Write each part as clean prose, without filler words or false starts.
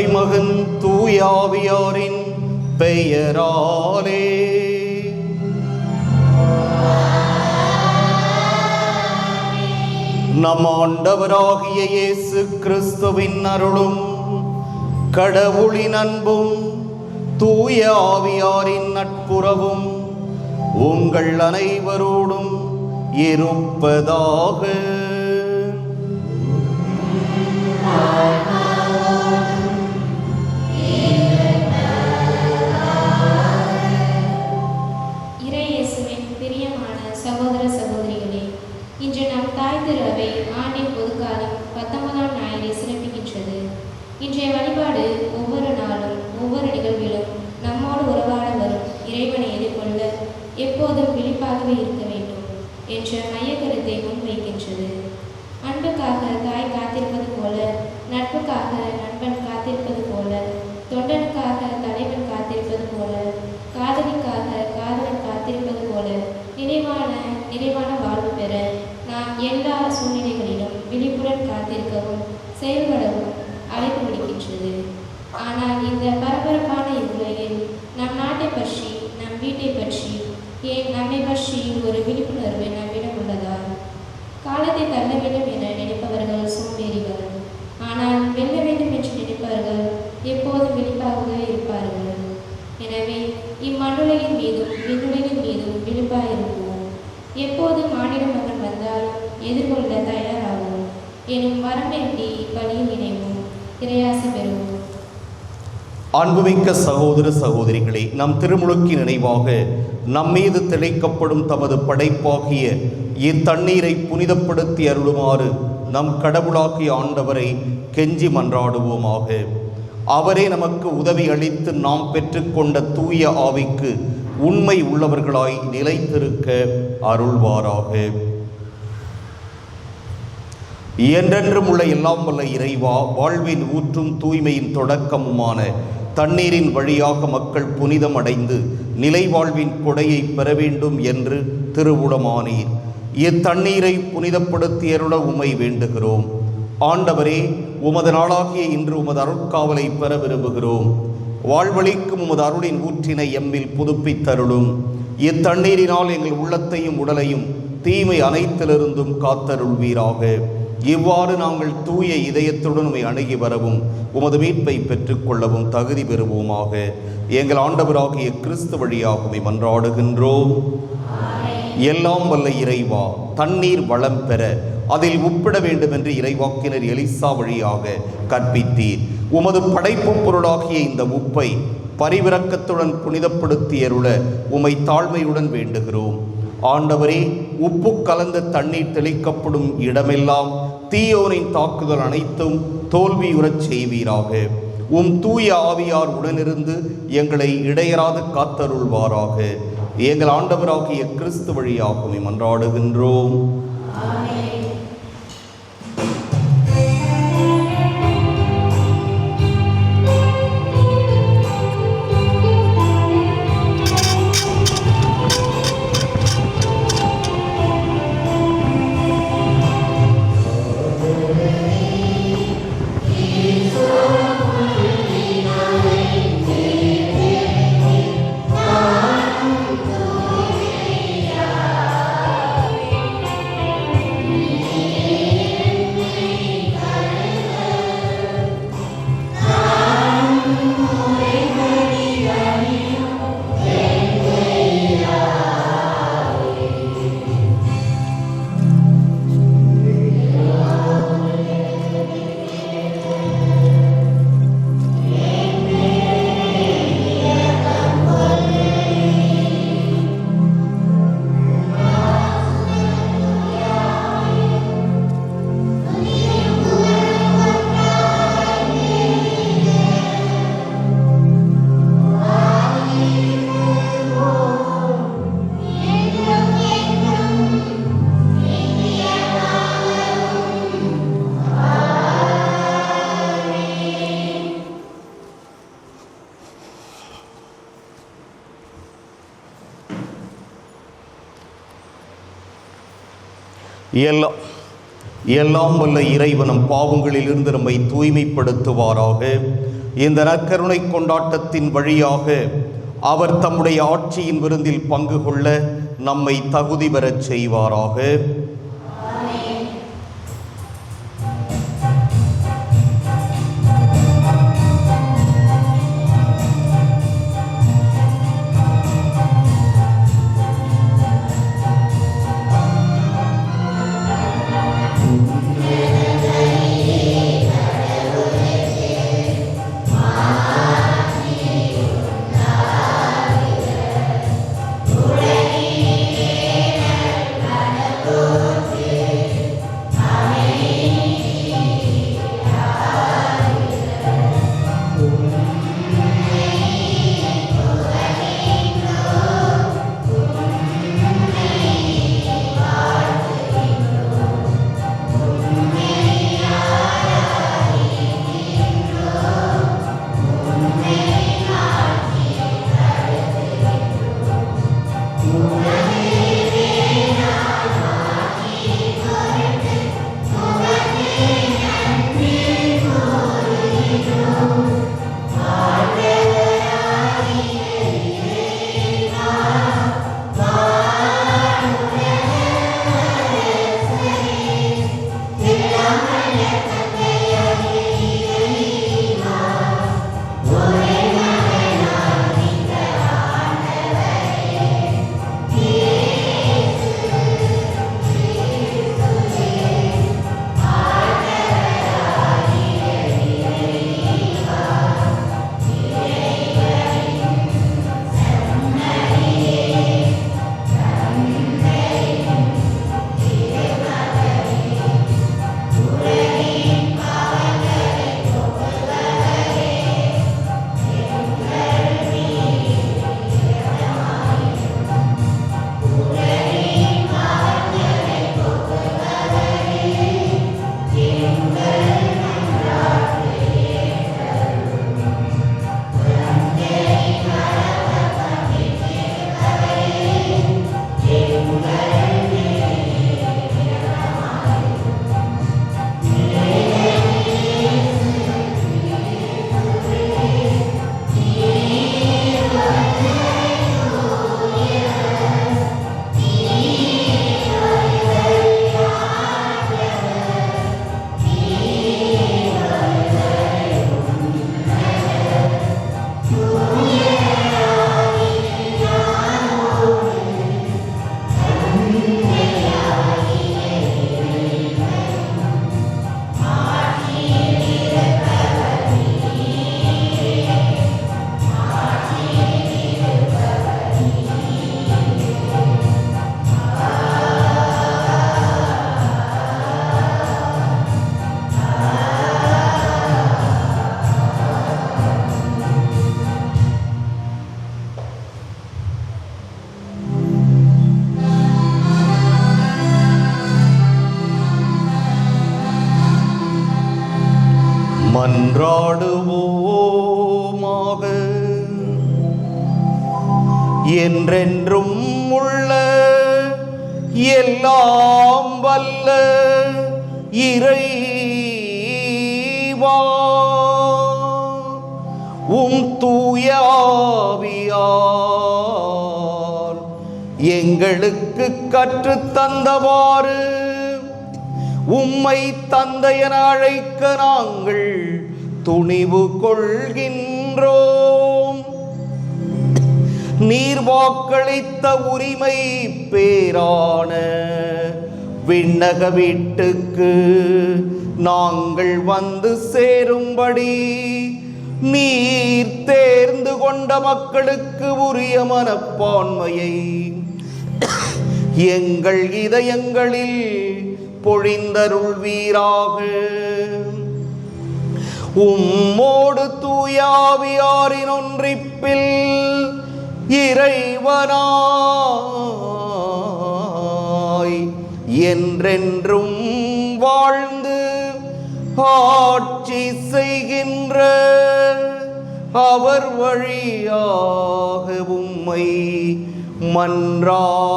தந்தை மகன் தூயாவியாரின் பெயராலே. நம் ஆண்டவராகிய இயேசு கிறிஸ்துவின் அருளும் கடவுளின் அன்பும் தூய ஆவியாரின் நட்புறவும் உங்கள் அனைவரோடும் இருப்பதாக. இறையேசுவின் பிரியமான சகோதர சகோதரிகளே, இன்று நம் தாய் திரு அவை ஆண்டின் பொதுக்காலம் 19ஆம் ஞாயிறை சிறப்பிக்கின்றது. இன்றைய வழிபாடு ஒவ்வொரு நாளும் ஒவ்வொரு நிகழ்விலும் நம்மோடு உறவாட வரும் இறைவனை எதிர்கொள்ள எப்போதும் விழிப்பாகவே இருக்க வேண்டும் என்ற மைய கருத்தை முன்வைக்கின்றது. அன்புக்காக தாய் காத்திருப்பது போல, நட்புக்காக நண்பன் காத்திருப்பது போல, தொண்டனுக்காக தலைவன் காத்திருப்பது போல, காதலிக்காக காதலன் காத்திருப்பது போல நிறைவான வாழ்வு பெற நாம் எல்லா சூழ்நிலைகளிலும் விழிப்புடன் காத்திருக்கவும் செயல்படவும் அழைப்பு விடுக்கின்றது. ஆனால் இந்த பரபரப்பான இவ்வுலகில் நம் நாட்டை பற்றி, நம் வீட்டை பற்றி, ஏன் நம்மை பற்றி ஒரு விழிப்புணர்வு நம்மிடம் உள்ளதா? காலத்தை தள்ள வேண்டும் என நினைப்பவர்கள் சோம்பேறிகள். ஆனால் வெல்ல வேண்டும் என்று நினைப்பவர்கள் எப்போதும் விழிப்பாகவே இருப்பார்கள். எனவே இம்மண்ணுலகின் மீதும் விண்ணுலகின் மீதும் விழிப்பாயிருப்போம். எப்போது மானிட மகன் வந்தாலும் எதிர்கொள்ள தயாராகும் எனும் வரம் வேண்டி இப்பணியில் இணைவோம். இறையாசி பெறுவோம். அன்புமிக்க சகோதர சகோதரிகளே, நம் திருமுழுக்கின் நினைவாக நம்மீது தெளிக்கப்படும் தமது படைப்பாகிய இத்தண்ணீரை புனிதப்படுத்தி அருளுமாறு நம் கடவுளாகிய ஆண்டவரை கெஞ்சி மன்றாடுவோமாக. அவரே நமக்கு உதவி அளித்து நாம் பெற்றுக்கொண்ட தூய ஆவிக்கு உண்மை உள்ளவர்களாய் நிலைத்திருக்க அருள்வாராக. என்றென்றும் உள்ள எல்லாம் வல்ல இறைவா, வாழ்வின் ஊற்றும் தூய்மையின் தொடக்கமுமான தண்ணீரின் வழியாக மக்கள் புனிதம் அடைந்து நிலை வாழ்வின் கொடையை பெற வேண்டும் என்று திருவுளமானீர். இத்தண்ணீரை புனிதப்படுத்தியருள உம்மை வேண்டுகிறோம். ஆண்டவரே, உமது நாளாகிய இன்று உமது அருட்காவலை பெற விரும்புகிறோம். வாழ்வழிக்கும் உமது அருளின் ஊற்றினை எம்மில் புதுப்பித்தருளும். இத்தண்ணீரினால் எங்கள் உள்ளத்தையும் உடலையும் தீமை அனைத்திலிருந்தும் காத்தருள்வீராக. இவ்வாறு நாங்கள் தூய இதயத்துடன் உம்மை அணுகி வரவும் உமது மீட்பை பெற்றுக்கொள்ளவும் தகுதி பெறுவோமாக. எங்கள் ஆண்டவராகிய கிறிஸ்து வழியாக உம்மை மன்றாடுகின்றோம். எல்லாம் வல்ல இறைவா, தண்ணீர் வளம் பெற அதில் உப்பிட வேண்டும் என்று இறைவாக்கினர் எலிசா வழியாக கற்பித்தீர். உமது படைப்பு பொருளாகிய இந்த உப்பை பரிவிரக்கத்துடன் புனிதப்படுத்தியருள உம்மை தாழ்மையுடன் வேண்டுகிறோம். ஆண்டவரே, உப்பு கலந்த தண்ணீர் தெளிக்கப்படும் இடமெல்லாம் தீயோனின் தாக்குதல் அனைத்தும் தோல்வியுறச் செய்வீராக. உம் தூய ஆவியார் உடனிருந்து எங்களை இடையராது காத்தருள்வாராக. எங்கள் ஆண்டவராகிய கிறிஸ்து வழியாக உம்மை மன்றாடுகின்றோம். எல்லாம் வல்ல இறைவனும் பாவங்களிலிருந்து நம்மை தூய்மைப்படுத்துவாராக. இந்த நற்கருணை கொண்டாட்டத்தின் வழியாக அவர் தம்முடைய ஆட்சியின் விருந்தில் பங்கு கொள்ள நம்மை தகுதி பெறச் செய்வாராக. மன்றாடுவோமாக. என்றென்றும் உள்ள எல்லாம் வல்ல இறைவா, தூய ஆவியார் எங்களுக்கு கற்றுத் தந்தவாறு உம்மை தந்தை என அழைக்க நாங்கள் துணிவு கொள்கின்றோம். நீர் வாக்களித்த உரிமை பேரான விண்ணக வீட்டுக்கு நாங்கள் வந்து சேரும்படி நீர் தேர்ந்து கொண்ட மக்களுக்கு உரிய மனப்பான்மையை எங்கள் இதயங்களில் பொழிந்தருள்வீராக. உம்மோடு தூயாவியாரின் ஒன்றிப்பில் இறைவனாய் என்றென்றும் வாழ்ந்து ஆட்சி செய்கின்ற அவர் வழியாக உம்மை மன்றாடுகின்றோம்.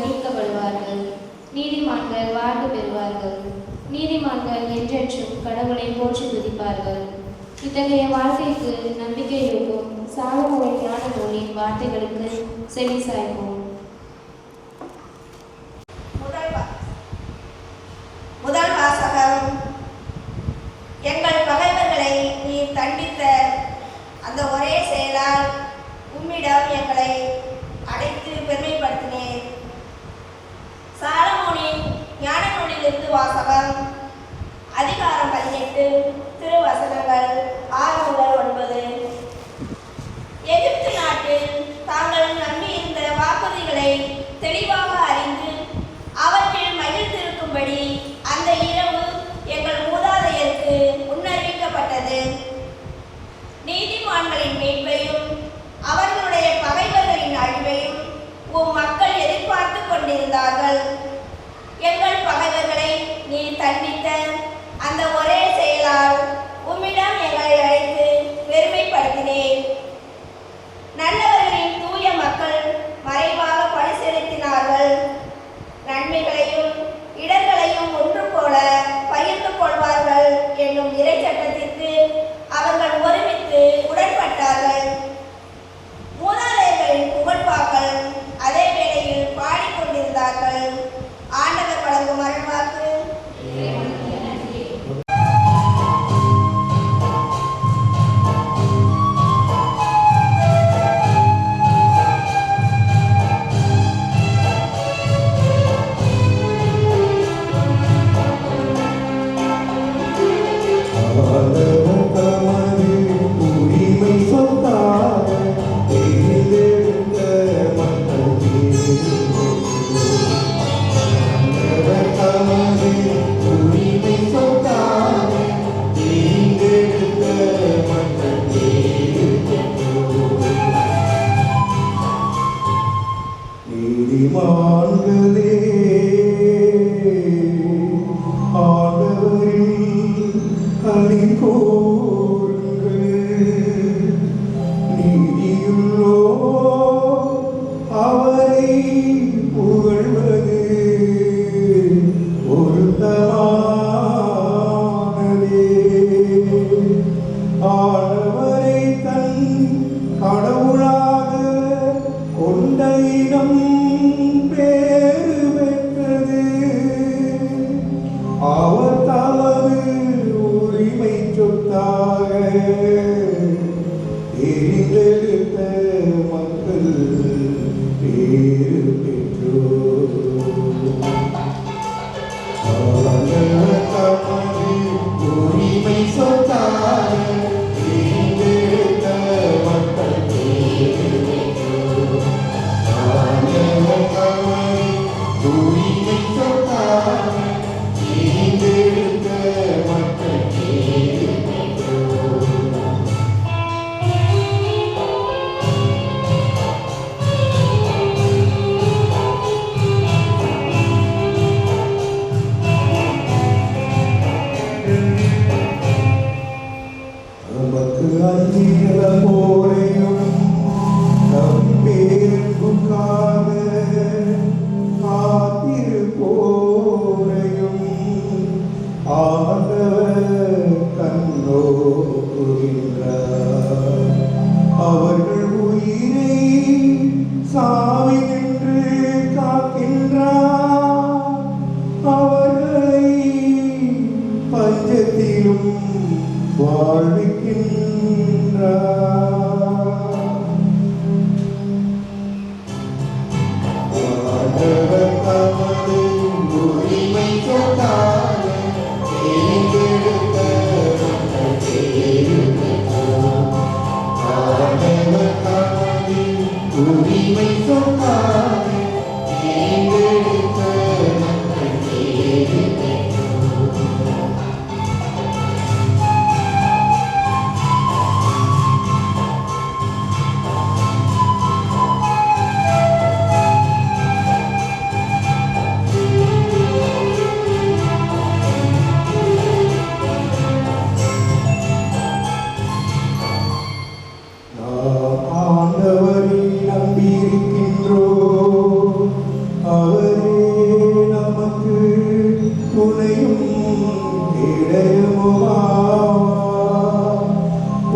நீக்கப்படுவார். நீதிமான்கள் என்றென்றும் கடவுளை போற்றி துதிப்பார்கள். இத்தகைய வாழ்க்கைக்கு நம்பிக்கையோடும் சாலமோனின் ஞான நூலின் வார்த்தைகளுக்கு செவி சாய்ப்போம். முதல் வாசகம். எங்கள் பகைவர்களை நீர் தண்டித்த அந்த ஒரே செயலால் உம்மிடம் எங்களை அடைத்து பெருமைப்படுத்தினேர். சாலமோனின் ஞான நூலிலிருந்து வாசகம். அதிகாரம் 18, திருவசனங்கள் 6 முதல் 9. எகிப்து நாட்டில் தாங்கள் நம்பியிருந்த வாக்குறுதிகளை தெளிவாக அறிந்து அவற்றில் மகிழ்ந்திருக்கும்படி அந்த இரவு எங்கள் மூதாதையருக்கு முன்னறிவிக்கப்பட்டது. நீதிமான்களின் மீட்பையும் அவர்களுடைய பகைவர்களின் அழிவையும் உம் மக்கள் எதிர்பார்த்து கொண்டிருந்தார்கள். எங்கள் பகைவர்களை நீ தண்டித்த அந்த ஒரே செயலால் உம்மிடம் எங்களை அழைத்து பெருமைப்படுத்தினேன். நல்லவர்களின் தூய மக்கள் மறைவாக பழி செலுத்தினார்கள். நன்மைகளையும் இடர்களையும் ஒன்று போல பகிர்ந்து கொள்வார்கள் என்னும் இறை சட்டத்திற்கு அவர்கள் ஒருமித்து உடன்பட்டார்கள். மூதாதையர்களின் புகழ்பாக்கள் அதே வேளையில் பாடிக்கொண்டிருந்தார்கள். ஆண்டவர் வழங்கும் அருள்வாக்கு. உரிமை சொல்லாத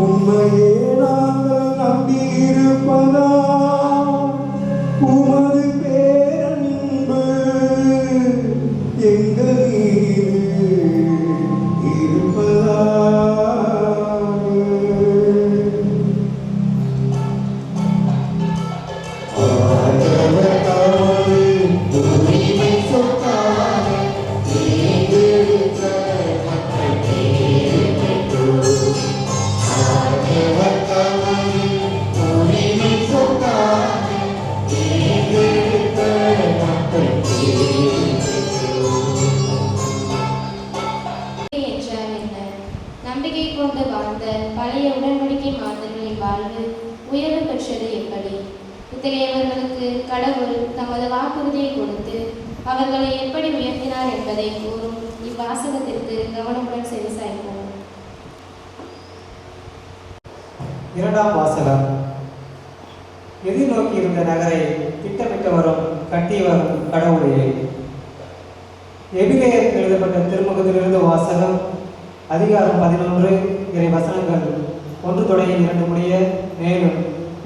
உம்மையே நாங்கள் நம்பியிருப்பதா உமது பேரன்பு எங்கள் மீது இருப்பதா. என்றால் என்ன? நம்பிக்கை கொண்டு வாழ்ந்த பழைய உடன்படிக்கை மாந்தர்களின் வாழ்வு உயர்வு பெற்றது எப்படி? இத்தகையவர்களுக்கு கடவுள் தமது வாக்குறுதியை கொடுத்து அவர்களை எப்படி உயர்த்தினார் என்பதை கூறும் இவ்வாசகத்திற்கு கவனமுடன் செவிசாய்ப்போம். இரண்டாம் வாசகம். எதிர்நோக்கி இருந்த நகரை திட்டமிட்டவரும் கட்டியவரும் கடவுளே. எபிரேயருக்கு எழுதப்பட்ட திருமுகத்திலிருந்து வாசகம். அதிகாரம் 11 இறை வசனங்கள் 1 தொடங்கி 2 முடிய, மேலும்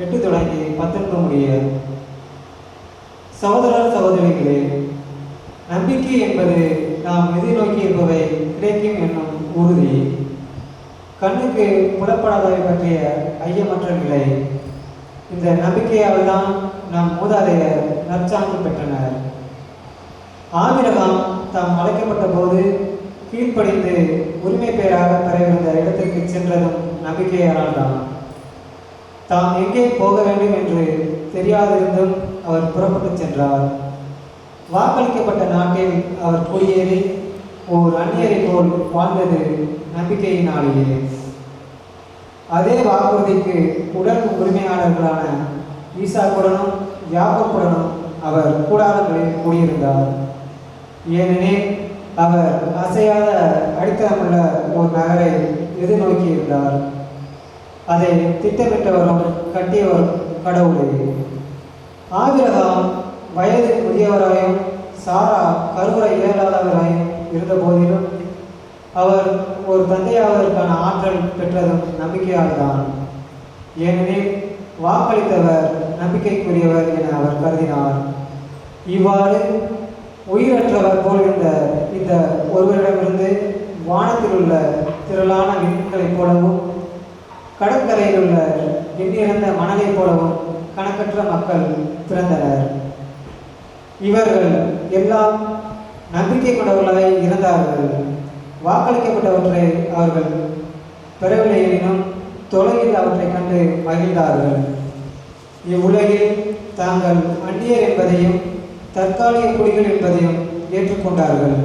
8 தொடங்கி 19 முடிய. சகோதர சகோதரிகளே, நம்பிக்கை என்பது நாம் எதிர்நோக்கி இருப்பவை கிடைக்கும் என்னும் உறுதி. கண்ணுக்கு புலப்படாதவை பற்றிய ஐயமற்ற நிலை. இந்த நம்பிக்கையால் தான் நம் மூதாதையர் நற்சான்று பெற்றனர். ஆபிரகாம் தாம் அழைக்கப்பட்ட போது கீழ்ப்படிந்து உரிமை பெயராக பெறவிருந்த இடத்திற்கு சென்றதும் நம்பிக்கையால் தான். தாம் எங்கே போக வேண்டும் என்று தெரியாதிருந்தும் அவர் புறப்பட்டு சென்றார். வாக்களிக்கப்பட்ட நாட்டில் அவர் குடியேறி ஓர் அந்நியரை போல் வாழ்ந்தது நம்பிக்கையினாலேயே. அதே வாக்குறுதிக்கு உடன் உரிமையாளர்களான ஈசாக்குடனும் யாக்கோப்புடனும் அவர் கூடாரங்களில் கூடியிருந்தார். ஏனெனில் அவர் அசையாத அடித்தளமுள்ள ஒரு நகரை எதிர்நோக்கி இருந்தார். அதை திட்டமிட்டவரும் கட்டியவரும் கடவுளே. ஆபிரகாம் வயது முதியவராயும் சாரா கருவுரை இயலாதவராயும் இருந்த போதிலும் அவர் ஒரு தந்தையாவதற்கான ஆற்றல் பெற்றதும் நம்பிக்கையால் தான். ஏனெனில் வாக்களித்தவர் நம்பிக்கைக்குரியவர் என அவர் கருதினார். இவ்வாறு உயிரற்றவர் போல் இருந்த இந்த ஒருவரிடமிருந்து வானத்தில் உள்ள திரளான விண்களைப் போலவும் கடற்கரையில் உள்ள எண்ணிறந்த மணலைப் போலவும் கணக்கற்ற மக்கள் பிறந்தனர். இவர்கள் எல்லாம் நம்பிக்கை கொண்டவர்களாய் இருந்தார்கள். வாக்களிக்கப்பட்டவற்றை அவர்கள் பெறவில்லை எனினும் தொலைவில் அவற்றை கண்டு மகிழ்ந்தார்கள். இவ்வுலகில் தாங்கள் அந்நியர் என்பதையும் தற்காலிக குடிகள் என்பதையும் ஏற்றுக்கொண்டார்கள்.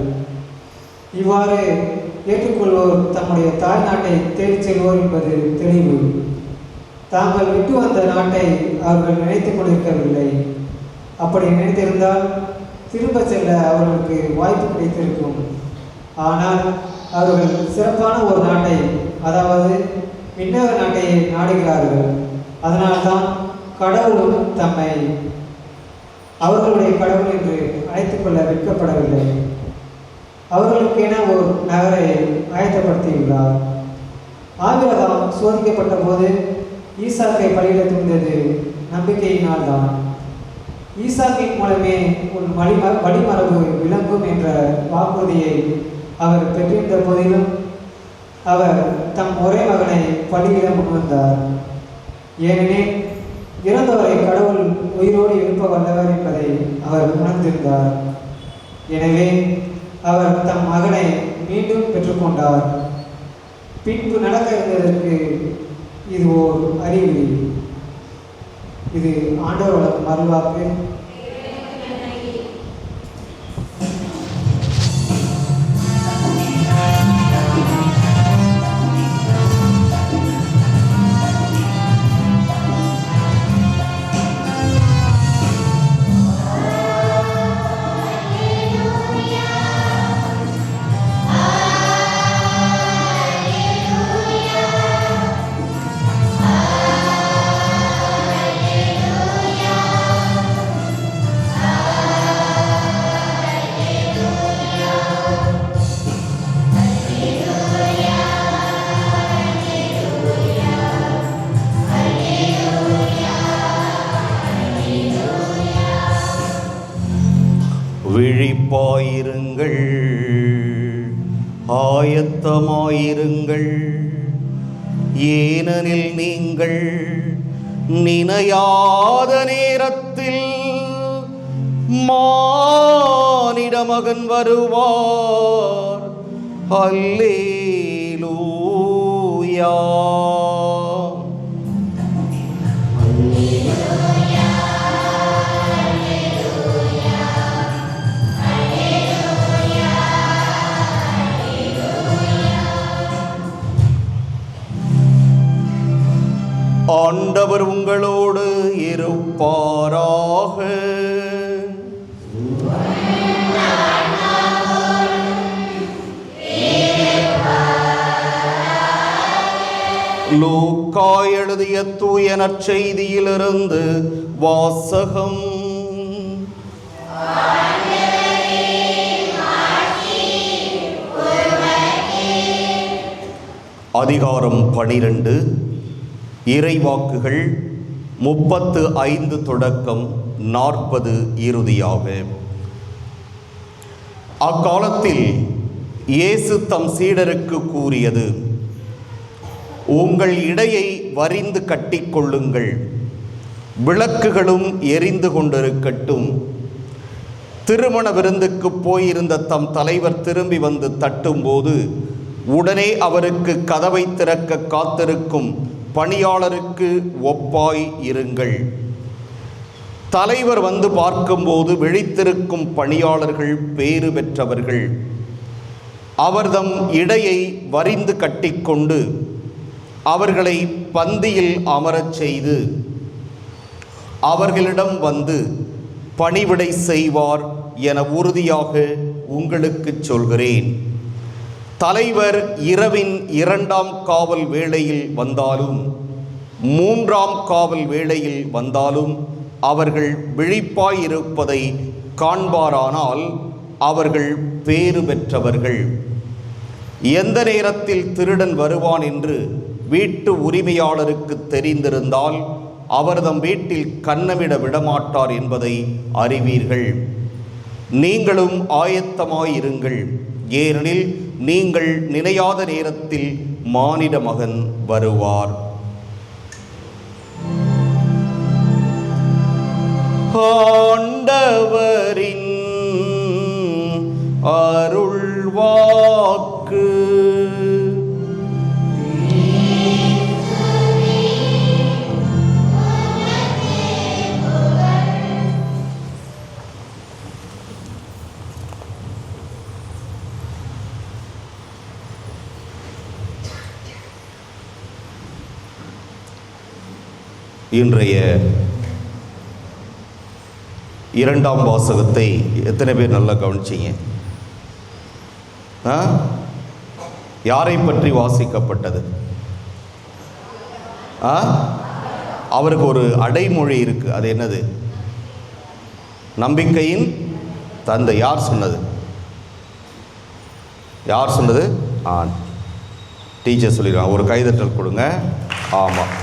இவ்வாறு ஏற்றுக்கொள்வோர் தம்முடைய தாய் நாட்டை தேடிச் செல்வோர் என்பது தெளிவு. தாங்கள் விட்டு வந்த நாட்டை அவர்கள் நினைத்துக் கொண்டிருக்கவில்லை. அப்படி நினைத்திருந்தால் திரும்ப செல்ல அவர்களுக்கு வாய்ப்பு கிடைத்திருக்கும். ஆனால் அவர்கள் சிறப்பான ஒரு நாட்டை, அதாவது விண்ணக நாட்டையே நாடுகிறார்கள். அதனால்தான் கடவுளும் தம்மை அவர்களுடைய கடவுள் என்று அழைத்துக் கொள்ள வெட்கப்படவில்லை. அவர்களுக்கென ஒரு நகரை ஆயத்தப்படுத்தியுள்ளார். ஆபிரகாம் சோதிக்கப்பட்ட போது ஈசாக்கை பலியிட துணிந்தது நம்பிக்கையினால் தான். ஈசாக்கின் மூலமே உன் வழிமரபு விளங்கும் என்ற வாக்குறுதியை அவர் பெற்றிருந்த போதிலும் அவர் தம் ஒரே மகனை பலியிட முன்வந்தார். ஏனெனில் இறந்தவரை கடவுள் உயிரோடு எழுப்ப வல்லவர் என்பதை அவர் உணர்ந்திருந்தார். எனவே அவர் தம் மகனை மீண்டும் பெற்றுக்கொண்டார். பின்பு நடக்க இருந்ததற்கு இது ஓர் அறிகுறி. இது ஆண்டவர் வழங்கும் அருள்வாக்கு. ஆயத்தமாயிருங்கள், ஏனெனில் நீங்கள் நினையாத நேரத்தில் மானிட மகன் வருவார். அல்லேலூயா. ஆண்டவர் உங்களோடு இருப்பாராக. லூக்கா எழுதிய தூய நற்செய்தியிலிருந்து வாசகம். அதிகாரம் 12. இறைவாக்குகள் 35 தொடக்கம் 40 இறுதியாக. அக்காலத்தில் இயேசு தம் சீடருக்கு கூறியது, உங்கள் இடையை வரிந்து கட்டிக்கொள்ளுங்கள், விளக்குகளும் எரிந்து கொண்டிருக்கட்டும். திருமண விருந்துக்கு போயிருந்த தம் தலைவர் திரும்பி வந்து தட்டும்போது உடனே அவருக்கு கதவை திறக்க காத்திருக்கும் பணியாளருக்கு ஒப்பாய் இருங்கள். தலைவர் வந்து பார்க்கும்போது விழித்திருக்கும் பணியாளர்கள் பேறு பெற்றவர்கள். அவர்தம் இடையை வரிந்து கட்டிக்கொண்டு அவர்களை பந்தியில் அமரச் செய்து அவர்களிடம் வந்து பணிவிடை செய்வார் என உறுதியாக உங்களுக்கு சொல்கிறேன். தலைவர் இரவின் 2ஆம் காவல் வேளையில் வந்தாலும் 3ஆம் காவல் வேளையில் வந்தாலும் அவர்கள் விழிப்பாயிருப்பதை காண்பாரானால் அவர்கள் பேறு பெற்றவர்கள். எந்த நேரத்தில் திருடன் வருவான் என்று வீட்டு உரிமையாளருக்கு தெரிந்திருந்தால் அவர்தம் வீட்டில் கன்னமிட விடமாட்டார் என்பதை அறிவீர்கள். நீங்களும் ஆயத்தமாயிருங்கள், ஏனெனில் நீங்கள் நினையாத நேரத்தில் மானிட மகன் வருவார். ஆண்டவரின் அருள்வாக்கு. இன்றைய 2ஆம் வாசகத்தை எத்தனை பேர் நல்லா கவனிச்சிங்க? யாரை பற்றி வாசிக்கப்பட்டது? அவருக்கு ஒரு அடைமொழி இருக்கு. அது என்னது? நம்பிக்கையின் தந்தை. யார் சொன்னது? யார் சொன்னது? டீச்சர் சொல்லிடுவாங்க. ஒரு கைதட்டல் கொடுங்க. ஆமாம்,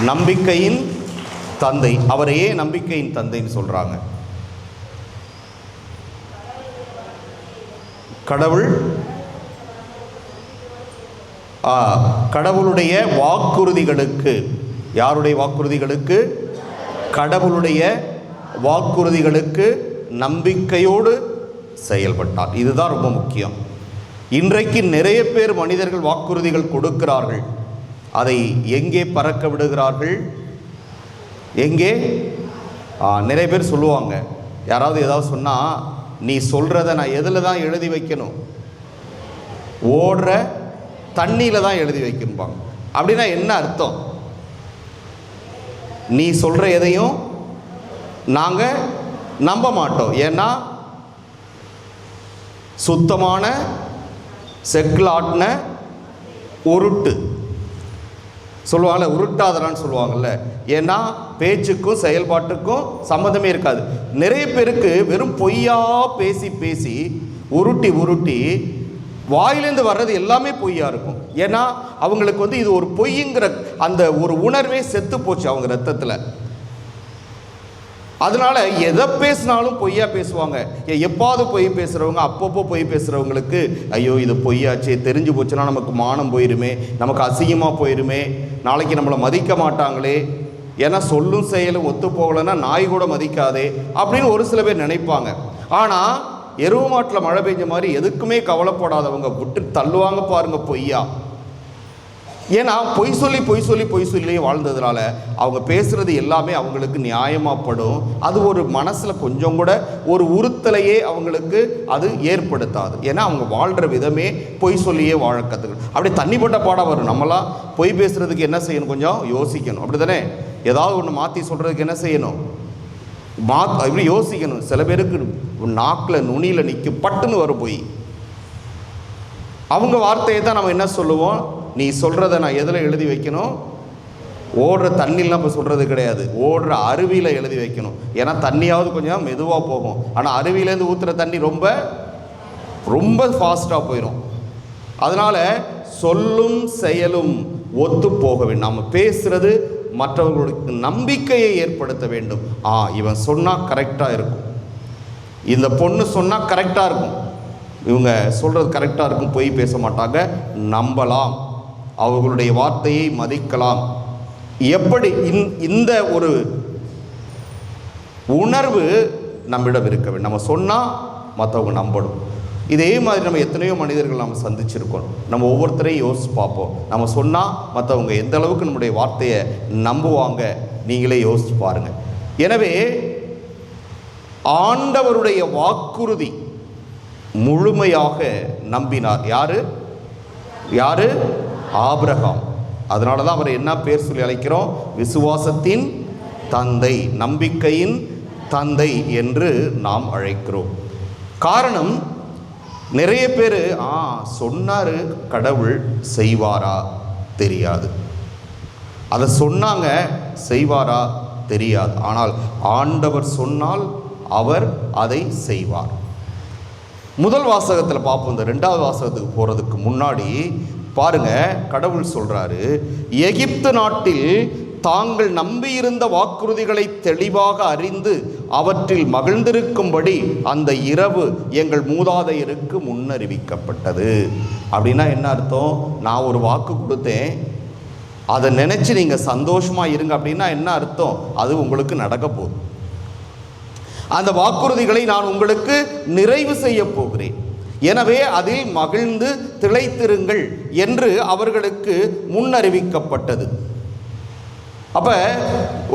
நம்பிக்கையின் தந்தை. அவரையே நம்பிக்கையின் தந்தைன்னு சொல்றாங்க. கடவுளுடைய வாக்குறுதிகளுக்கு, யாருடைய வாக்குறுதிகளுக்கு? கடவுளுடைய வாக்குறுதிகளுக்கு நம்பிக்கையோடு செயல்பட்டார். இதுதான் ரொம்ப முக்கியம். இன்றைக்கு நிறைய பேர் மனிதர்கள் வாக்குறுதிகள் கொடுக்கிறார்கள். அதை எங்கே பறக்க விடுகிறார்கள்? எங்கே? நிறைய பேர் சொல்லுவாங்க, யாராவது ஏதாவது சொன்னால், நீ சொல்கிறத நான் எதில் தான் எழுதி வைக்கணும்? ஓடுற தண்ணியில் தான் எழுதி வைக்கணும்பாங்க. அப்படின்னா என்ன அர்த்தம்? நீ சொல்கிற எதையும் நாங்கள் நம்ப மாட்டோம். ஏன்னா சுத்தமான செக்கில் ஆட்டின உருட்டு சொல்லுவாங்கள்ல, உருட்டாதரான்னு சொல்லுவாங்கள்ல. ஏன்னா பேச்சுக்கும் செயல்பாட்டுக்கும் சம்மந்தமே இருக்காது. நிறைய பேருக்கு வெறும் பொய்யா பேசி பேசி உருட்டி வாயிலேருந்து வர்றது எல்லாமே பொய்யா இருக்கும். ஏன்னா அவங்களுக்கு இது ஒரு பொய்ங்கிற அந்த ஒரு உணர்வே செத்து போச்சு அவங்க ரத்தத்தில். அதனால எதை பேசினாலும் பொய்யா பேசுவாங்க. எப்பாவது பொய் பேசுகிறவங்க, அப்பப்போ பொய் பேசுகிறவங்களுக்கு ஐயோ இது பொய்யாச்சே, தெரிஞ்சு போச்சுன்னா நமக்கு மானம் போயிருமே, நமக்கு அசிங்கமாக போயிருமே, நாளைக்கு நம்மளை மதிக்க மாட்டாங்களே, ஏன்னா சொல்லும் செயலும் ஒத்து போகலைன்னா நாய் கூட மதிக்காதே அப்படின்னு ஒரு சில பேர் நினைப்பாங்க. ஆனால் எருவு மாட்டில் மழை பெஞ்ச மாதிரி எதுக்குமே கவலைப்படாதவங்க விட்டு தள்ளுவாங்க பாருங்க பொய்யா. ஏன்னா பொய் சொல்லி வாழ்ந்ததுனால அவங்க பேசுகிறது எல்லாமே அவங்களுக்கு நியாயமாகப்படும். அது ஒரு மனசில் கொஞ்சம் கூட ஒரு உறுத்தலையே அவங்களுக்கு அது ஏற்படுத்தாது. ஏன்னா அவங்க வாழ்கிற விதமே பொய் சொல்லியே வாழ கற்றுக்கணும். அப்படி தண்ணிப்பட்ட பாடம் வரும். நம்மளாம் பொய் பேசுகிறதுக்கு என்ன செய்யணும், கொஞ்சம் யோசிக்கணும். அப்படி தானே? ஏதாவது ஒன்று மாற்றி சொல்கிறதுக்கு என்ன செய்யணும், இப்படி யோசிக்கணும். சில பேருக்கு நாக்கில் நுனியில் நிற்கும், பட்டுன்னு வரும் போய். அவங்க வார்த்தையை தான் நம்ம என்ன சொல்லுவோம், நீ சொல்கிறத நான் எதில் எழுதி வைக்கணும், ஓடுற தண்ணிலாம் இப்போ சொல்கிறது கிடையாது, ஓடுற அருவியில் எழுதி வைக்கணும். ஏன்னா தண்ணியாவது கொஞ்சம் மெதுவாக போகும், ஆனால் அருவியிலேருந்து ஊற்றுற தண்ணி ரொம்ப ரொம்ப ஃபாஸ்ட்டாக போயிடும். அதனால் சொல்லும் செயலும் ஒத்து போக வேண்டும். நம்ம பேசுகிறது மற்றவர்களுக்கு நம்பிக்கையை ஏற்படுத்த வேண்டும். இவன் சொன்னால் கரெக்டாக இருக்கும், இந்த பொண்ணு சொன்னால் கரெக்டாக இருக்கும், இவங்க சொல்கிறது கரெக்டாக இருக்கும், பொய் பேச மாட்டாங்க, நம்பலாம், அவர்களுடைய வார்த்தையை மதிக்கலாம். எப்படி இந்த ஒரு உணர்வு நம்மிடம் இருக்க வேண்டும். நம்ம சொன்னால் மற்றவங்க நம்பணும். இதே மாதிரி நம்ம எத்தனையோ மனிதர்கள் நம்ம சந்திச்சிருக்கோம். நம்ம ஒவ்வொருத்தரையும் யோசிச்சு பார்ப்போம், நம்ம சொன்னால் மற்றவங்க எந்த அளவுக்கு நம்முடைய வார்த்தையை நம்புவாங்க, நீங்களே யோசிச்சு பாருங்கள். எனவே ஆண்டவருடைய வாக்குறுதி முழுமையாக நம்பினார். யாரு? ஆபிரகாம். அதனால தான் அவரை என்ன பேர் சொல்லி அழைக்கிறோம், விசுவாசத்தின் தந்தை, நம்பிக்கையின் தந்தை என்று நாம் அழைக்கிறோம். காரணம், நிறைய பேர் சொன்னார், கடவுள் செய்வாரா தெரியாது, அதை சொன்னாங்க, செய்வாரா தெரியாது. ஆனால் ஆண்டவர் சொன்னால் அவர் அதை செய்வார். முதல் வாசகத்தில் பார்ப்போம். இந்த 2வது வாசகத்துக்கு போகிறதுக்கு முன்னாடி பாருங்க, கடவுள் சொல்றாரு, எகிப்து நாட்டில் தாங்கள் நம்பியிருந்த வாக்குறுதிகளை தெளிவாக அறிந்து அவற்றில் மகிழ்ந்திருக்கும்படி அந்த இரவு எங்கள் மூதாதையருக்கு முன்னறிவிக்கப்பட்டது. அப்படின்னா என்ன அர்த்தம், நான் ஒரு வாக்கு கொடுத்தேன், அதை நினைச்சு நீங்க சந்தோஷமா இருங்க அப்படின்னா என்ன அர்த்தம், அது உங்களுக்கு நடக்க போகுது. அந்த வாக்குறுதிகளை நான் உங்களுக்கு நிறைவு செய்ய போகிறேன், எனவே அதில் மகிழ்ந்து திளைத்திருங்கள் என்று அவர்களுக்கு முன்னறிவிக்கப்பட்டது. அப்போ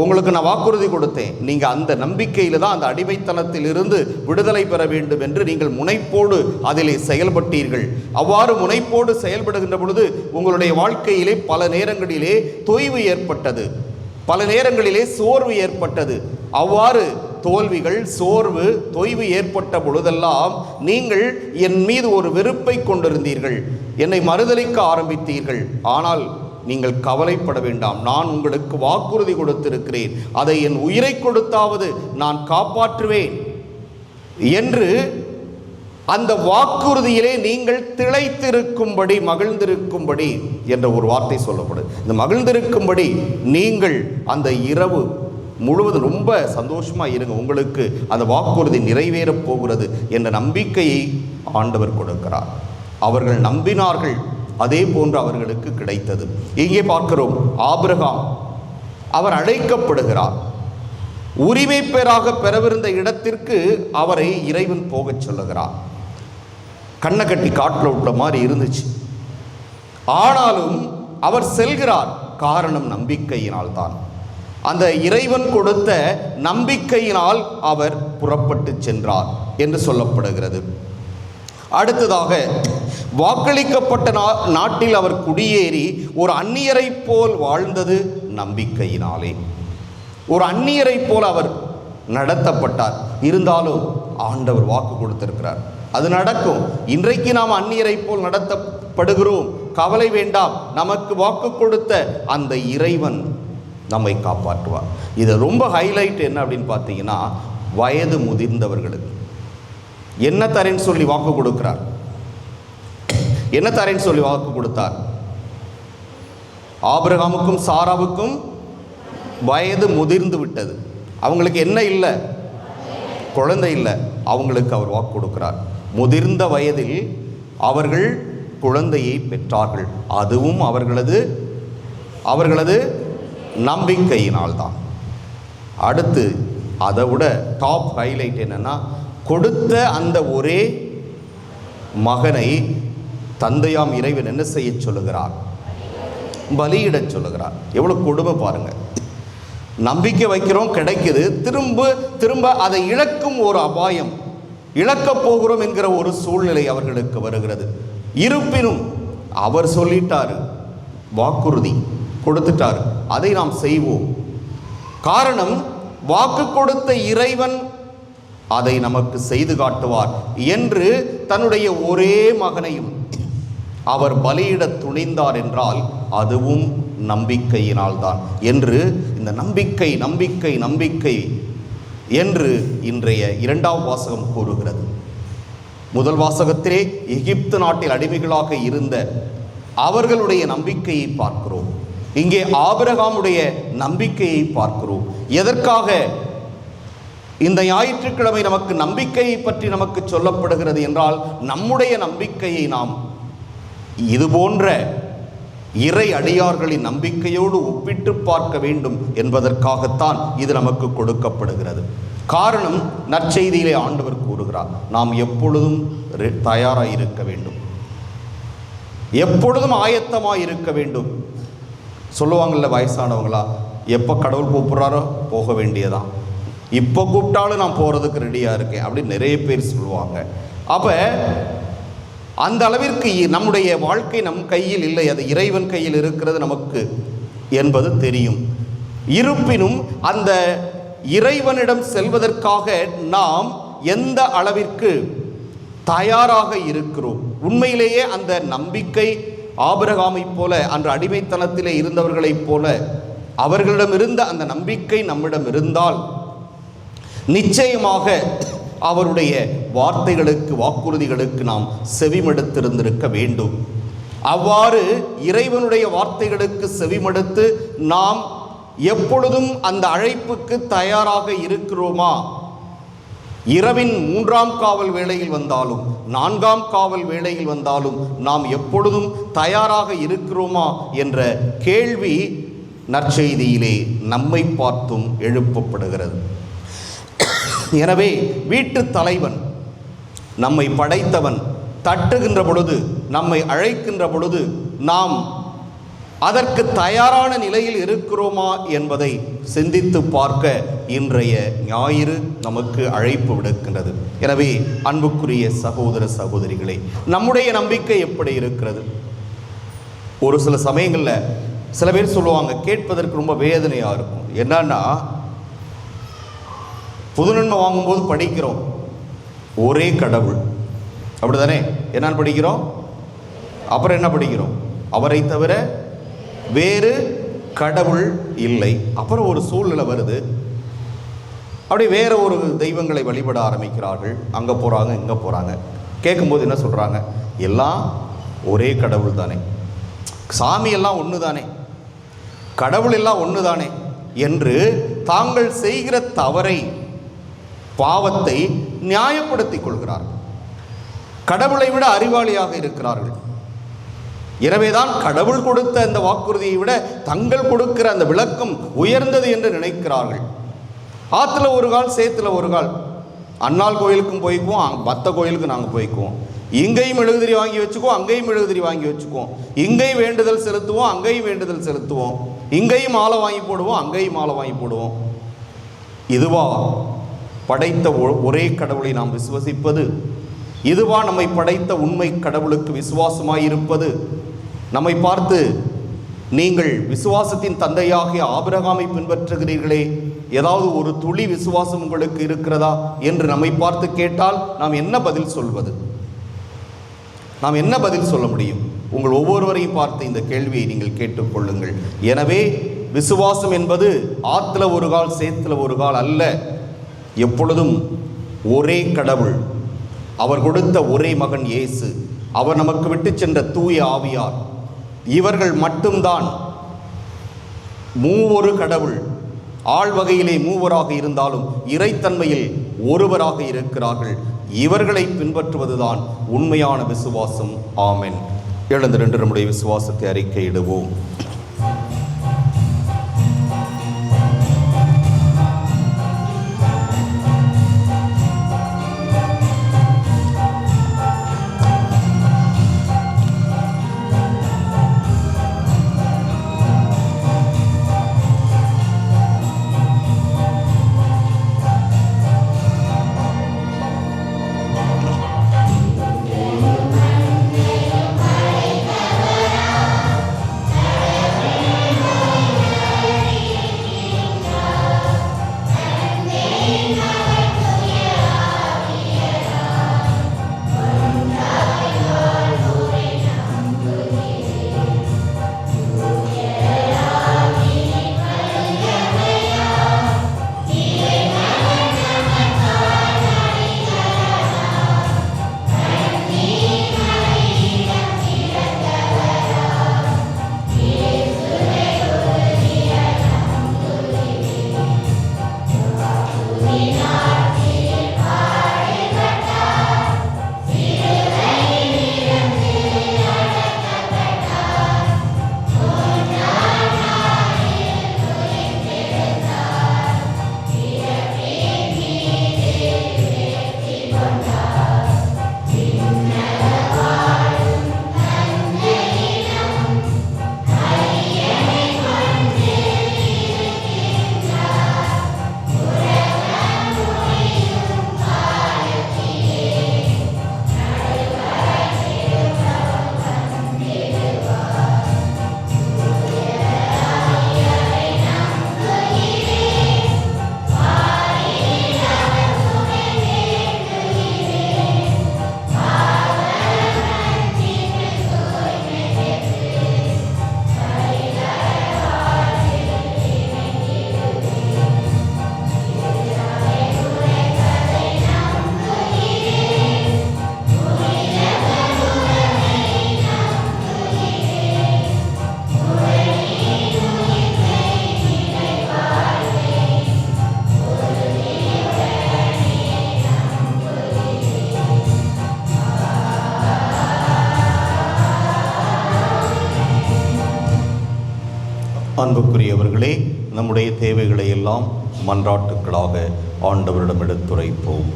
உங்களுக்கு நான் வாக்குறுதி கொடுத்தேன், நீங்கள் அந்த நம்பிக்கையில் தான் அந்த அடிமைத்தனத்தில் இருந்து விடுதலை பெற வேண்டும் என்று நீங்கள் முனைப்போடு அதிலே செயல்பட்டீர்கள். அவ்வாறு முனைப்போடு செயல்படுகின்ற பொழுது உங்களுடைய வாழ்க்கையிலே பல நேரங்களிலே தொய்வு ஏற்பட்டது, பல நேரங்களிலே சோர்வு ஏற்பட்டது. அவ்வாறு தோல்விகள், சோர்வு, தொய்வு ஏற்பட்ட பொழுதெல்லாம் நீங்கள் என் மீது ஒரு வெறுப்பை கொண்டிருந்தீர்கள், என்னை மறுதலிக்க ஆரம்பித்தீர்கள். ஆனால் நீங்கள் கவலைப்பட வேண்டாம், நான் உங்களுக்கு வாக்குறுதி கொடுத்திருக்கிறேன், அதை என் உயிரை கொடுத்தாவது நான் காப்பாற்றுவேன் என்று அந்த வாக்குறுதியிலே நீங்கள் திளைத்திருக்கும்படி, மகிழ்ந்திருக்கும்படி என்ற ஒரு வார்த்தை சொல்லப்படுது. இந்த மகிழ்ந்திருக்கும்படி நீங்கள் அந்த இரவு முழுவதும் ரொம்ப சந்தோஷமாக இருங்க, உங்களுக்கு அந்த வாக்குறுதி நிறைவேறப் போகிறது என்ற நம்பிக்கையை ஆண்டவர் கொடுக்கிறார். அவர்கள் நம்பினார்கள், அதே போன்று அவர்களுக்கு கிடைத்தது. இங்கே பார்க்கிறோம், ஆபிரகாம் அவர் அழைக்கப்படுகிறார். உரிமை பேராக பெறவிருந்த இடத்திற்கு அவரை இறைவன் போகச் சொல்லுகிறார். கண்ணை கட்டி காட்டில் விட்ட மாதிரி இருந்துச்சு, ஆனாலும் அவர் செல்கிறார். காரணம் நம்பிக்கையினால் தான். அந்த இறைவன் கொடுத்த நம்பிக்கையினால் அவர் புறப்பட்டு சென்றார் என்று சொல்லப்படுகிறது. அடுத்ததாக, வாக்களிக்கப்பட்ட நாட்டில் அவர் குடியேறி ஒரு அந்நியரை போல் வாழ்ந்தது நம்பிக்கையினாலே. ஒரு அந்நியரை போல் அவர் நடத்தப்பட்டார். இருந்தாலும் ஆண்டவர் வாக்கு கொடுத்திருக்கிறார், அது நடக்கும். இன்றைக்கு நாம் அந்நியரை போல் நடத்தப்படுகிறோம், கவலை வேண்டாம், நமக்கு வாக்கு கொடுத்த அந்த இறைவன் நம்மை காப்பாற்றுவார். இது ரொம்ப ஹைலைட் என்ன அப்படின்னு பார்த்தீங்கன்னா, வயது முதிர்ந்தவர்களுக்கு என்ன தரேன்னு சொல்லி வாக்கு கொடுக்கிறார். என்ன தரேன்னு சொல்லி வாக்கு கொடுத்தார்? ஆபிரகாமுக்கும் சாராவுக்கும் வயது முதிர்ந்து விட்டது. அவங்களுக்கு என்ன இல்லை? குழந்தை இல்லை. அவங்களுக்கு அவர் வாக்கு கொடுக்கிறார். முதிர்ந்த வயதில் அவர்கள் குழந்தையை பெற்றார்கள். அதுவும் அவர்களது நம்பிக்கையினால்தான். அடுத்து அதை விட டாப் ஹைலைட் என்னன்னா, கொடுத்த அந்த ஒரே மகனை தந்தையாம் இறைவன் என்ன செய்ய சொல்லுகிறார்? பலியிடச் சொல்லுகிறார். எவ்வளவு கொடுமை பாருங்க. நம்பிக்கை வைக்கிறோம், கிடைக்குது, திரும்ப அதை இழக்கும் ஒரு அபாயம், இழக்கப் போகிறோம் என்கிற ஒரு சூழ்நிலை அவர்களுக்கு வருகிறது. இருப்பினும் அவர் சொல்லிட்டாரு, வாக்குறுதி கொடுத்துட்டார், அதை நாம் செய்வோம். காரணம், வாக்கு கொடுத்த இறைவன் அதை நமக்கு செய்து காட்டுவார் என்று தன்னுடைய ஒரே மகனையும் அவர் பலியிட துணிந்தார் என்றால் அதுவும் நம்பிக்கையினால்தான் என்று இந்த நம்பிக்கை நம்பிக்கை நம்பிக்கை என்று இன்றைய இரண்டாம் வாசகம் கூறுகிறது. முதல் வாசகத்திலே எகிப்து நாட்டில் அடிமைகளாக இருந்த அவர்களுடைய நம்பிக்கையை பார்க்கிறோம். இங்கே ஆபிரகாமுடைய நம்பிக்கையை பார்க்கிறோம். எதற்காக இந்த ஞாயிற்றுக்கிழமை நமக்கு நம்பிக்கையை பற்றி நமக்கு சொல்லப்படுகிறது என்றால், நம்முடைய நம்பிக்கையை நாம் இதுபோன்ற இறை அடியார்களின் நம்பிக்கையோடு ஒப்பிட்டு பார்க்க வேண்டும் என்பதற்காகத்தான் இது நமக்கு கொடுக்கப்படுகிறது. காரணம், நற்செய்தியிலே ஆண்டவர் கூறுகிறார், நாம் எப்பொழுதும் தயாராக இருக்க வேண்டும், எப்பொழுதும் ஆயத்தமாக இருக்க வேண்டும். சொல்லுவாங்கள்ல வயசானவங்களா, எப்போ கடவுள் கூப்பிட்றாரோ போக வேண்டியதான், இப்போ கூப்பிட்டாலும் நான் போகிறதுக்கு ரெடியாக இருக்கேன் அப்படின்னு நிறைய பேர் சொல்லுவாங்க. அப்போ அந்த அளவிற்கு நம்முடைய வாழ்க்கை நம் கையில் இல்லை, அது இறைவன் கையில் இருக்கிறது நமக்கு என்பது தெரியும். இருப்பினும் அந்த இறைவனிடம் செல்வதற்காக நாம் எந்த அளவிற்கு தயாராக இருக்கிறோம்? உண்மையிலேயே அந்த நம்பிக்கை ஆபிரகாமைப் போல, அன்று அடிமைத்தனத்திலே இருந்தவர்களைப் போல அவர்களிடம் இருந்த அந்த நம்பிக்கை நம்மிடம் இருந்தால் நிச்சயமாக அவருடைய வார்த்தைகளுக்கு, வாக்குறுதிகளுக்கு நாம் செவிமடுத்திருந்திருக்க வேண்டும். அவ்வாறு இறைவனுடைய வார்த்தைகளுக்கு செவிமடுத்து நாம் எப்பொழுதும் அந்த அழைப்புக்கு தயாராக இருக்கிறோமா? இரவின் 3ஆம் காவல் வேளையில் வந்தாலும் 4ஆம் காவல் வேளையில் வந்தாலும் நாம் எப்பொழுதும் தயாராக இருக்கிறோமா என்ற கேள்வி நற்செய்தியிலே நம்மை பார்த்தும் எழுப்பப்படுகிறது. எனவே வீட்டு தலைவன், நம்மை படைத்தவன் தட்டுகின்ற பொழுது, நம்மை அழைக்கின்ற பொழுது நாம் அதற்கு தயாரான நிலையில் இருக்கிறோமா என்பதை சிந்தித்து பார்க்க இன்றைய ஞாயிறு நமக்கு அழைப்பு விடுக்கின்றது. எனவே அன்புக்குரிய சகோதர சகோதரிகளே, நம்முடைய நம்பிக்கை எப்படி இருக்கிறது? ஒரு சில சமயங்களில் சில பேர் சொல்லுவாங்க, கேட்பதற்கு ரொம்ப வேதனையாக இருக்கும். என்னன்னா, புதுநன்மை வாங்கும்போது படிக்கிறோம் ஒரே கடவுள், அப்படி தானே? என்னன்னு படிக்கிறோம்? அப்புறம் என்ன படிக்கிறோம்? அவரை தவிர வேறு கடவுள் இல்லை. அப்புறம் ஒரு சூழ்நிலை வருது, அப்படி வேற ஒரு தெய்வங்களை வழிபட ஆரம்பிக்கிறார்கள். அங்கே போகிறாங்க, இங்கே போகிறாங்க. கேட்கும்போது என்ன சொல்கிறாங்க? எல்லாம் ஒரே கடவுள் தானே, சாமி எல்லாம் ஒன்று தானே, கடவுள் எல்லாம் ஒன்று தானே என்று தாங்கள் செய்கிற தவறை, பாவத்தை நியாயப்படுத்திக் கொள்கிறார்கள். கடவுளை விட அறிவாளியாக இருக்கிறார்கள். எனவேதான் கடவுள் கொடுத்த அந்த வாக்குறுதியை விட தங்கள் கொடுக்கிற அந்த விளக்கம் உயர்ந்தது என்று நினைக்கிறார்கள். ஆற்றுல ஒரு கால், சேத்துல ஒரு கால். அன்னாள் கோயிலுக்கும் போய்க்குவோம், மற்ற கோயிலுக்கு நாங்கள் போய்க்குவோம். இங்கேயும் மெழுகுதிரி வாங்கி வச்சுக்குவோம், அங்கேயும் மெழுகுதிரி வாங்கி வச்சுக்குவோம். இங்கேயும் வேண்டுதல் செலுத்துவோம், அங்கேயும் வேண்டுதல் செலுத்துவோம். இங்கேயும் மாலை வாங்கி போடுவோம், அங்கேயும் மாலை வாங்கி போடுவோம். இதுவா படைத்த ஒரே கடவுளை நாம் விசுவசிப்பது? இதுவா நம்மை படைத்த உண்மை கடவுளுக்கு விசுவாசமாயிருப்பது? நம்மை பார்த்து, நீங்கள் விசுவாசத்தின் தந்தையாகிய ஆபிரகாமை பின்பற்றுகிறீர்களே, ஏதாவது ஒரு துளி விசுவாசம் உங்களுக்கு இருக்கிறதா என்று நம்மை பார்த்து கேட்டால் நாம் என்ன பதில் சொல்வது? நாம் என்ன பதில் சொல்ல முடியும்? உங்கள் ஒவ்வொருவரையும் பார்த்து இந்த கேள்வியை நீங்கள் கேட்டுக்கொள்ளுங்கள். எனவே விசுவாசம் என்பது ஆத்துல ஒரு கால், சேத்துல ஒரு கால் அல்ல. எப்பொழுதும் ஒரே கடவுள், அவர் கொடுத்த ஒரே மகன் இயேசு, அவர் நமக்கு விட்டு சென்ற தூய ஆவியார், இவர்கள் மட்டும்தான் மூவொரு கடவுள். ஆழ்வகையிலே மூவராக இருந்தாலும் இறைத்தன்மையில் ஒருவராக இருக்கிறார்கள். இவர்களை பின்பற்றுவதுதான் உண்மையான விசுவாசம். ஆமென். எழுந்து நின்று நம்முடைய விசுவாசத்தை அறிக்கையிடுவோம். அன்புக்குரியவர்களே, நம்முடைய தேவைகளை எல்லாம் மன்றாட்டுக்களாக ஆண்டவரிடம் எடுத்துரைப்போம்.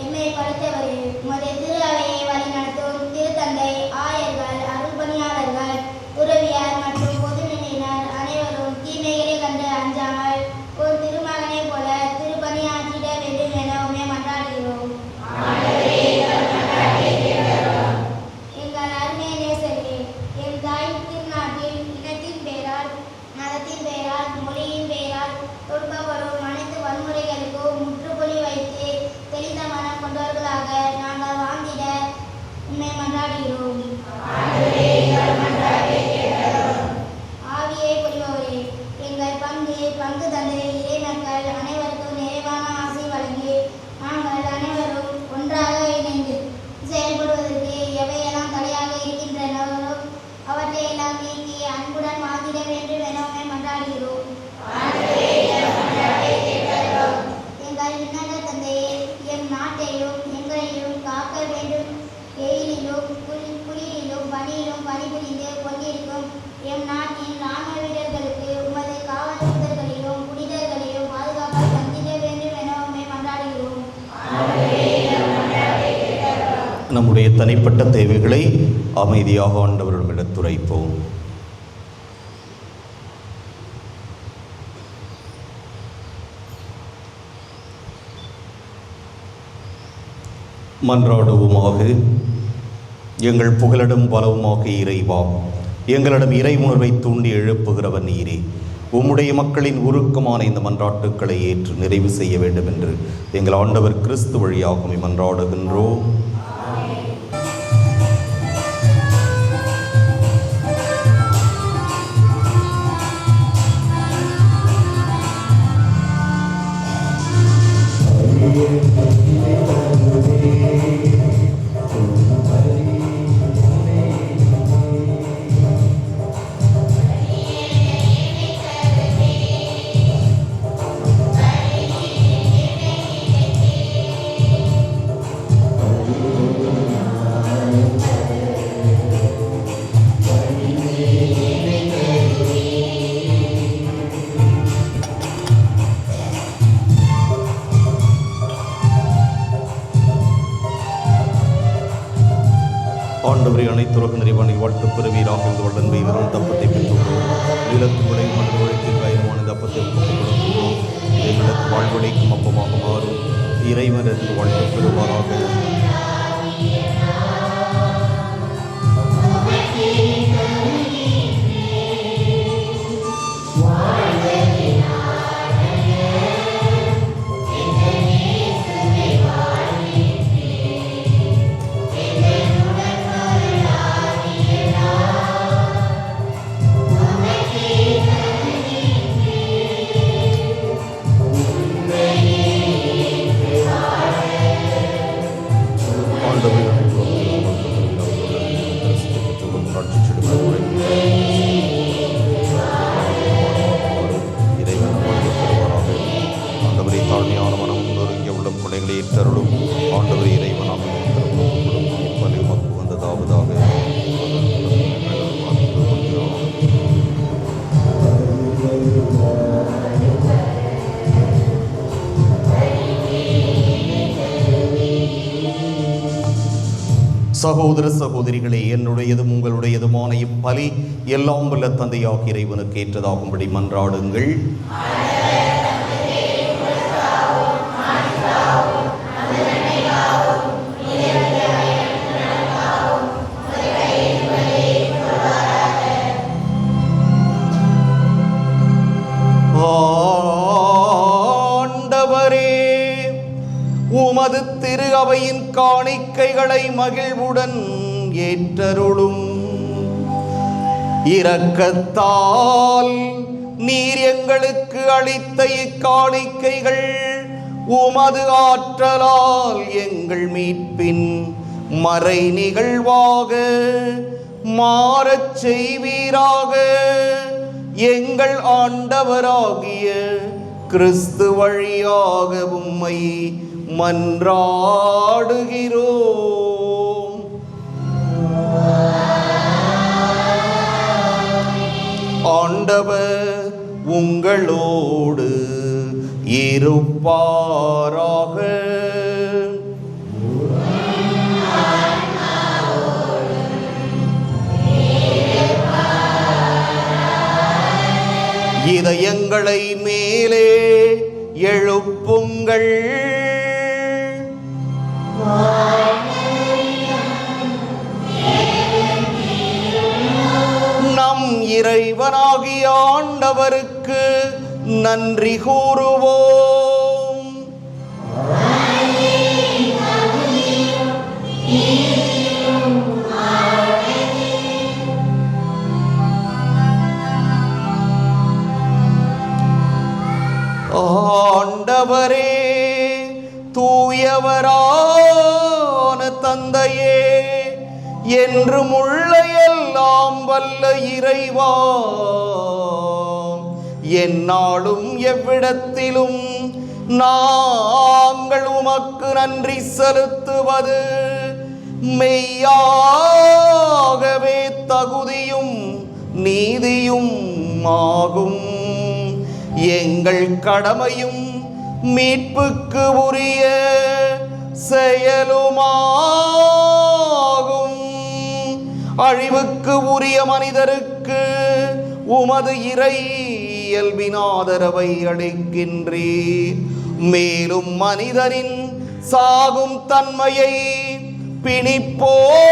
என்னை படைத்தவரே, உமது திரு அவையை வழிநடத்தும் திருத்தந்தை, ஆயர்கள், அருள்பணியாளர்கள், துறவியார் மற்றும் பொதுநிலையினர் அனைவரும் தீமைகளை கண்டு அஞ்சாமல் ஒரு திருமகனை போல திருப்பணியாற்றிட வேண்டும் என உம்மை மன்றாடுகிறோம். எங்கள் அருமை நேசரே, என் தாய் திருநாட்டில் இனத்தின் பெயரால், மதத்தின் பெயரால், மொழியின் பெயரால் தொடுக்கப்படும் அனைத்து வன்முறைகளுக்கும் முற்றுப்புள்ளி வைத்து தெளிந்த மனம் கொண்டவர்களாக நாங்கள் வாழ்ந்திட உம்மை மன்றாடுகிறோம். ஆவியை பொழிபவரே, எங்கள் பங்கு தந்தை இறைமக்கள் அனைவருக்கும் நிறைவான ஆசை வழங்கி நாங்கள் அனைவரும் ஒன்றாக இணைந்து செயல்படுவதற்கு எவையெல்லாம் தடையாக இருக்கின்றனவோ அவற்றையெல்லாம் நீக்கி அன்புடன் வாழ்ந்திட வேண்டும் என உம்மை மன்றாடுகிறோம். எங்கள் விண்ணக தந்தையே, எம் நாட்டையும் எங்களையும் காக்க வேண்டும். வெயிலிலும் குளிரிலும் பனியிலும் பணிபுரிந்து கொண்டிருக்கும் எம் நாட்டின் ராணுவ வீரர்களுக்கு உமது காவல் தூதர்களையும் புனிதர்களையும் பாதுகாப்பாக தந்திட வேண்டும் என உம்மை மன்றாடுகிறோம். நம்முடைய தனிப்பட்ட தேவைகளை அமைதியாக ஆண்டவரிடம் எடுத்துரைப்போம். மன்றாடுவோமாக. எங்கள் புகலிடம் பலவுமாக இறைவா, எங்களிடம் இறை உணர்வை தூண்டி எழுப்புகிறவன் நீரே. உம்முடைய மக்களின் உருக்கமான இந்த மன்றாட்டுக்களை ஏற்று நிறைவு செய்ய வேண்டும் என்று எங்கள் ஆண்டவர் கிறிஸ்து வழியாக உம்மை மன்றாடுகின்றோம். ஆண்டவரை அனைத்துலக நிறைவான வாழ்த்து பெறுவீராக. இந்த வல்லன்மை வெறும் தப்பத்தை பெற்றுள்ளோம். நிலத்து விளை மனித உழைப்பில் பயணமான தப்பத்தை கொடுக்கின்றோம். எங்களுக்கு வாழ்வழைக்கும் அப்பமாக மாறும் இறைவனது வாழ்த்து பெறுவாராக. சகோதர சகோதரிகளே, என்னுடையதும் உங்களுடையதுமான இப்பலி எல்லாம் வல்ல தந்தையாக இறைவனுக்கு ஏற்றதாகும்படி மன்றாடுங்கள். உமது திரு அவையின் காணிக்கைகளை மகிழ்வுடன் ஏற்றருளும். இரக்கத்தால் நீர் எங்களுக்கு அளித்த இக்காணிக்கைகள் உமது ஆற்றலால் எங்கள் மீட்பின் மறை நிகழ்வாக மாறச் செய்வீராக. எங்கள் ஆண்டவராகிய கிறிஸ்து வழியாக உம்மை மன்றாடுகிறோம். ஆண்டவர் உங்களோடு இருப்பாராக. இதயங்களை மேலே எழுப்புங்கள். நம் இறைவனாகிய ஆண்டவருக்கு நன்றி கூறுவோம். ஆண்டவரே, தூயவரான தந்தையே, என்றும் உள்ள எல்லாம் வல்ல இறைவா, எந்நாளும் எவ்விடத்திலும் நாங்கள் உமக்கு நன்றி செலுத்துவது மெய்யாகவே தகுதியும் நீதியும் ஆகும். எங்கள் கடமையும் மீட்புக்கு உரிய செயலுமாகும். அழிவுக்கு உரிய மனிதருக்கு உமது இறை இயல்பின் ஆதரவை அளிக்கின்றீர். மேலும் மனிதரின் சாகும் தன்மையை பிணிப்போக்கும்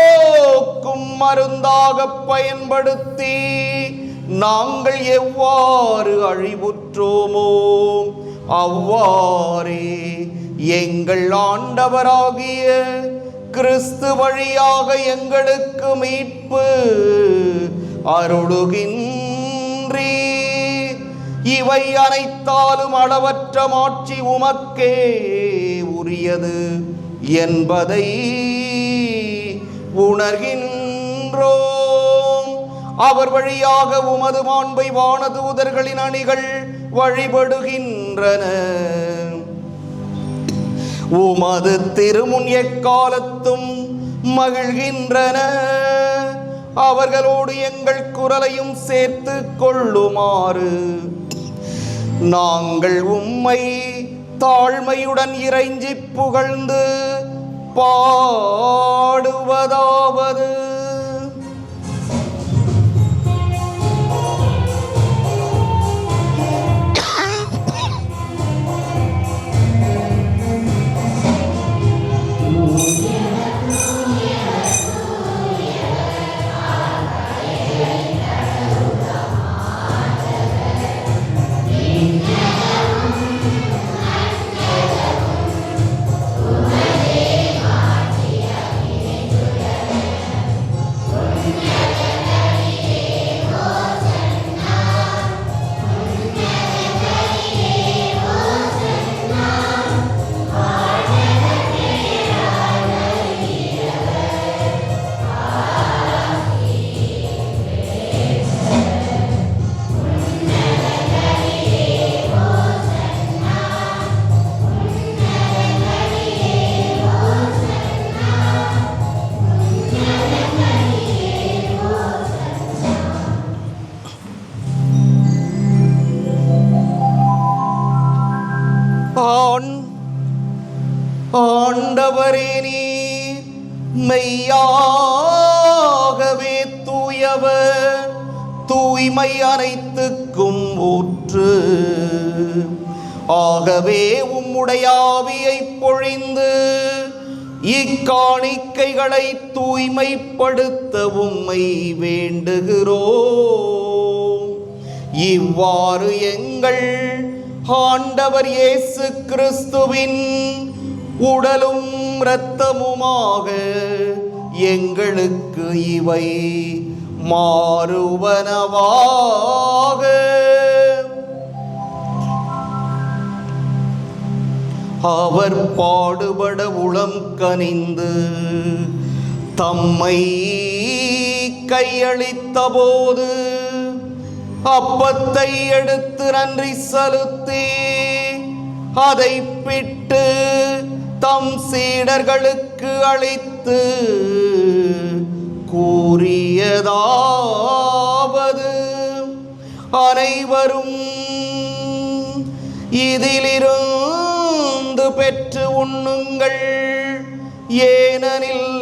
மருந்தாக பயன்படுத்தி நாங்கள் எவ்வாறு அழிவுற்றோமோ அவ்வாறே எங்கள் ஆண்டவராகிய கிறிஸ்து வழியாக எங்களுக்கு மீட்பு அருளுகின்றீர். இவை அனைத்தாலும் அளவற்ற மாட்சி உமக்கே உரியது என்பதை உணர்கின்றோம். அவர் வழியாக உமது மாண்பை வானதூதர்களின் அணிகள் வழிபடுகின்றன. உமது திருமுன் எக்காலத்தும் மகிழ்கின்றன. அவர்களோடு எங்கள் குரலையும் சேர்த்து கொள்ளுமாறு நாங்கள் உம்மை தாழ்மையுடன் இறைஞ்சி புகழ்ந்து பாடுவதாவது: ஆண்டவரே நீர் மெய்யாகவே தூயவர், தூய்மை அனைத்துக்கும் ஊற்று. ஆகவே உம்முடைய ஆவியை பொழிந்து இக்காணிக்கைகளை தூய்மைப்படுத்த உம்மை வேண்டுகிறோம். இவ்வாறு எங்கள் ஆண்டவர் இயேசு கிறிஸ்துவின் உடலும் இரத்தமுமாக எங்களுக்கு இவை மாறுவனவாக. அவர் பாடுபட உளம் கனிந்து தம்மை கையளித்த போது அப்பத்தை எடுத்து நன்றி செலுத்தி அதை பிட்டு தம் சீடர்களுக்கு அளித்து கூறியதாவது, அனைவரும் இதிலிருந்து பெற்று உண்ணுங்கள், ஏனெனில்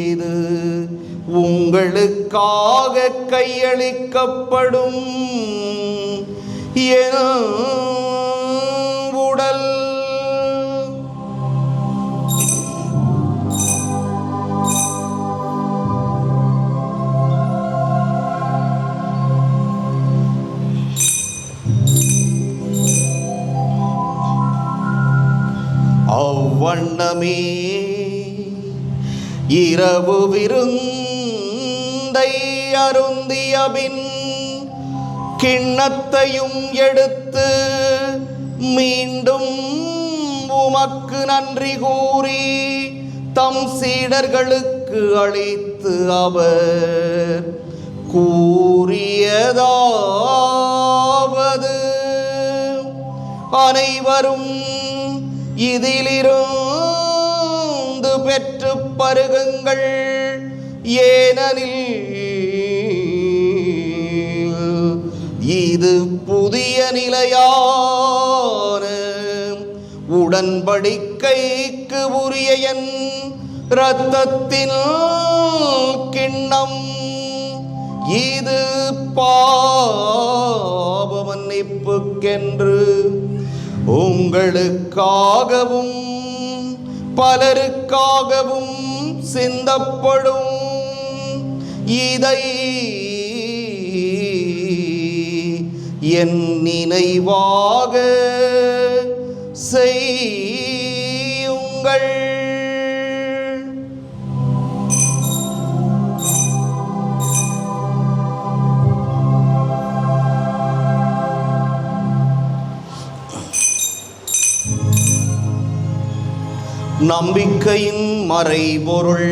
இது உங்களுக்காக கையளிக்கப்படும் என் உடல். அவ்வண்ணமே இரவு விருந்தை அருந்தியபின் கிண்ணத்தையும் எடுத்து மீண்டும் உமக்கு நன்றி கூறி தம் சீடர்களுக்கு அளித்து அவர் கூறியதாவது, அனைவரும் இதிலிருந்து பெற்று பருகுங்கள், ஏனெனில் இது புதிய நிலையான உடன்படிக்கைக்கு உரிய என் இரத்தத்தின் கிண்ணம். இது பாவ மன்னிப்புக்கென்று உங்களுக்காகவும் பலருக்காகவும் சிந்தப்படும். இதை என் நினைவாக செய்யுங்கள். நம்பிக்கையின் மறைபொருள்.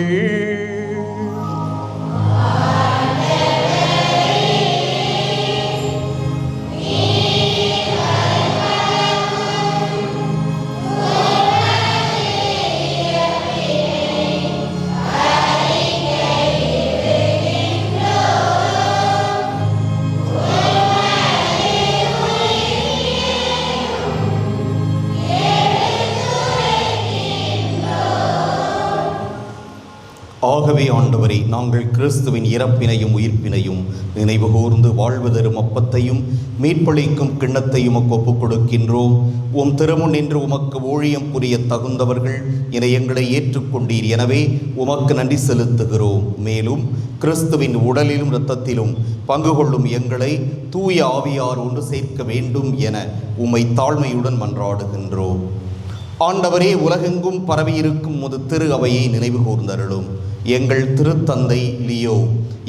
ஆகவே ஆண்டவரே, நாங்கள் கிறிஸ்துவின் இறப்பினையும் உயிர்ப்பினையும் நினைவு கூர்ந்து வாழ்வு தரும் அப்பத்தையும் மீட்பளிக்கும் கிண்ணத்தையும் ஒப்புக் கொடுக்கின்றோம். உம் திருமுன் நின்று உமக்கு ஊழியம் புரிய தகுந்தவர்கள் என எங்களை ஏற்றுக்கொண்டீர். எனவே உமக்கு நன்றி செலுத்துகிறோம். மேலும் கிறிஸ்துவின் உடலிலும் இரத்தத்திலும் பங்கு கொள்ளும் எங்களை தூய ஆவியார் ஒன்று சேர்க்க வேண்டும் என உம்மை தாழ்மையுடன் மன்றாடுகின்றோம். ஆண்டவரே, உலகெங்கும் பரவியிருக்கும் உமது திரு அவையை நினைவு கூர்ந்தருளும். எங்கள் திருத்தந்தை லியோ,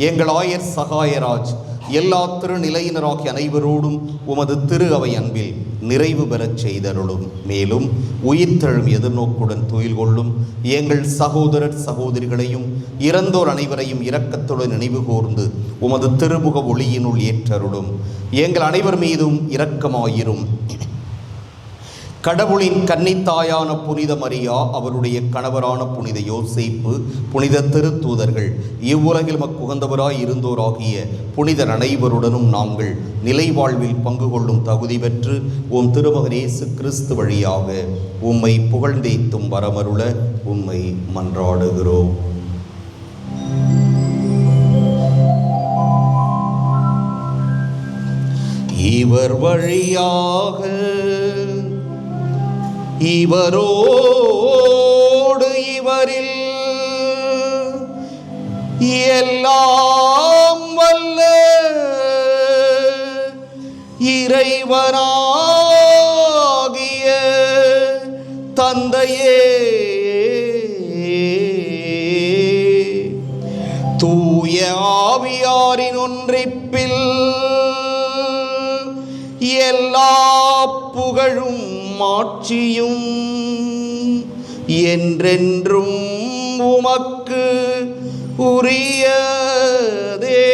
எங்கள் ஆயர் சகாயராஜ், எல்லா திருநிலையினராகிய அனைவரோடும் உமது திரு அவை அன்பில் நிறைவு பெறச் செய்தருளும். மேலும் உயிர்த்தெழும் எதிர்நோக்குடன் துயில் கொள்ளும் எங்கள் சகோதரர் சகோதரிகளையும் இறந்தோர் அனைவரையும் இரக்கத்துடன் நினைவு கூர்ந்து உமது திருமுக ஒளியினுள் ஏற்றருளும். எங்கள் அனைவர் மீதும் இரக்கமாயிரும். கடவுளின் கன்னித்தாயான புனித மரியா, அவருடைய கணவரான புனித யோசேப்பு, புனித திருத்தூதர்கள், இவ்வுலகில் மக்குகந்தவராய் இருந்தோராகிய புனிதர் அனைவருடனும் நாங்கள் நிலைவாழ்வில் பங்கு கொள்ளும் தகுதி பெற்று உம் திருமகன் இயேசு கிறிஸ்து வழியாக உம்மை புகழ்ந்தேத்தும் வரமருள உம்மை மன்றாடுகிறோம். இவர் வழியாக, இவரோடு, இவரில் எல்லாம் வல்ல இறைவனாகிய தந்தையே, தூய ஆவியாரின் ஒன்றிப்பில் எல்லா புகழும் மாட்சியும் என்றென்றும் உமக்கு உரியதே.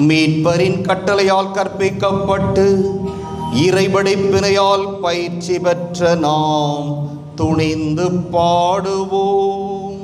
மீட்பரின் கட்டளையால் கற்பிக்கப்பட்டு இறைபடைப்பினையால் பயிற்சி பெற்ற நாம் துணிந்து பாடுவோம்.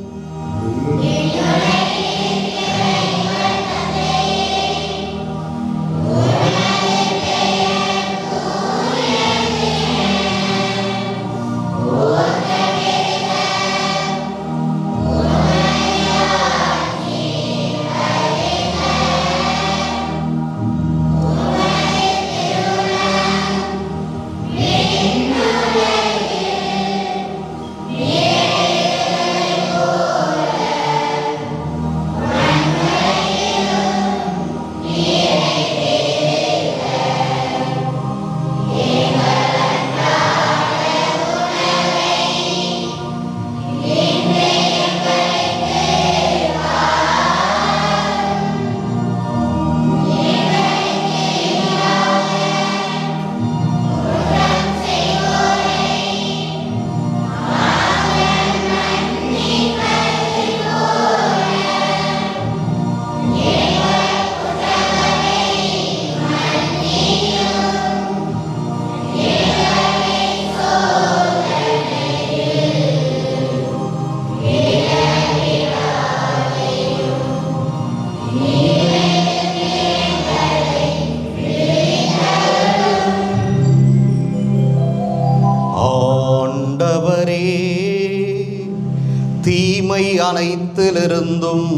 தீமை அனைத்திலிருந்தும்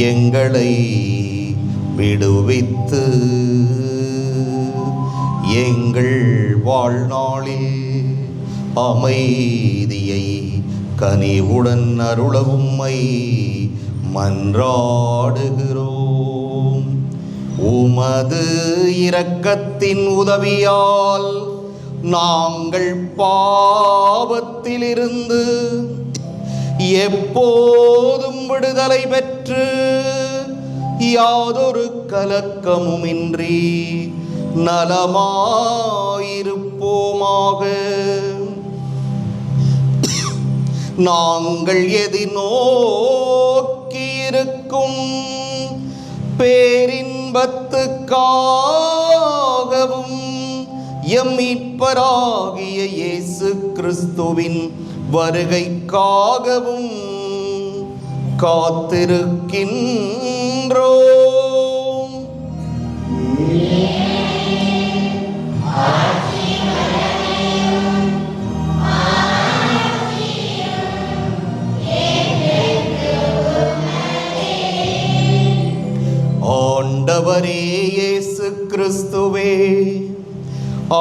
எங்களை விடுவித்து எங்கள் வாழ்நாளில் அமைதியை கனிவுடன் அருள உம்மை மன்றாடுகிறோம். உமது இரக்கத்தின் உதவியால் நாங்கள் பாவத்திலிருந்து எப்போதும் விடுதலை பெற்று யாதொரு கலக்கமுமின்றி நலமாயிருப்போமாக. நாங்கள் எதிர்நோக்கியிருக்கும் பேரின்பத்துக்காகவும் எம் மீட்பராகிய இயேசு கிறிஸ்துவின் வருகைக்காகவும் காத்திருக்கின்றோம். ஆண்டவரே இயேசு கிறிஸ்துவே,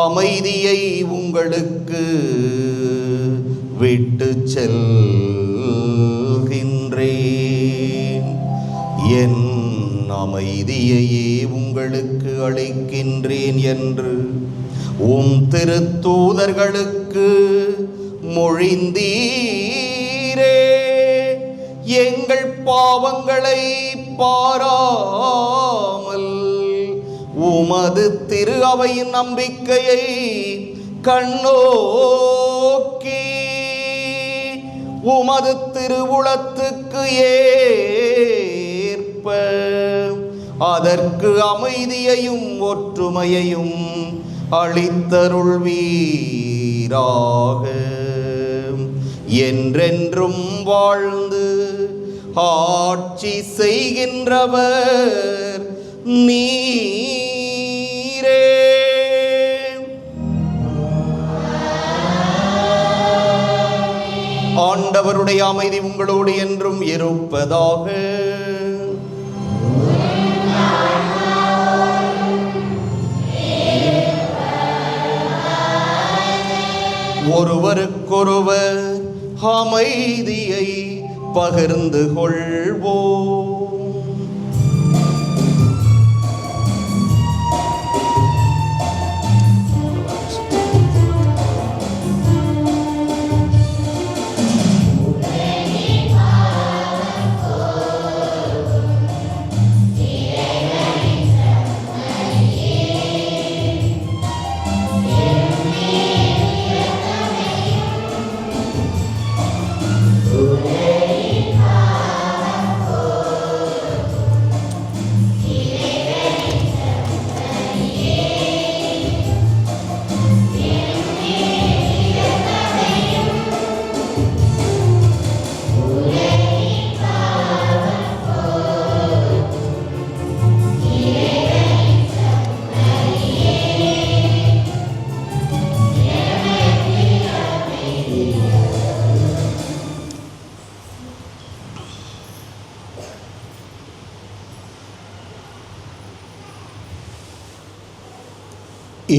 அமைதியை உங்களுக்கு விட்டு செல்கின்றேன். என் அமைதியையே உங்களுக்கு அளிக்கின்றேன் என்று உம் திருத்தூதர்களுக்கு மொழிந்தீரே. எங்கள் பாவங்களை பாராமல் உமது திரு அவையின் நம்பிக்கையை கண்ணோக்கி உமது திருவுளத்துக்கு ஏற்ப அதற்கு அமைதியையும் ஒற்றுமையையும் அளித்தருள்வீராக. என்றென்றும் வாழ்ந்து ஆட்சி செய்கின்றவர் நீரே. ஆண்டவருடைய அமைதி உங்களோடு என்றும் இருப்பதாக. ஒருவருக்கொருவர் அமைதியை பகிர்ந்து கொள்வோம்.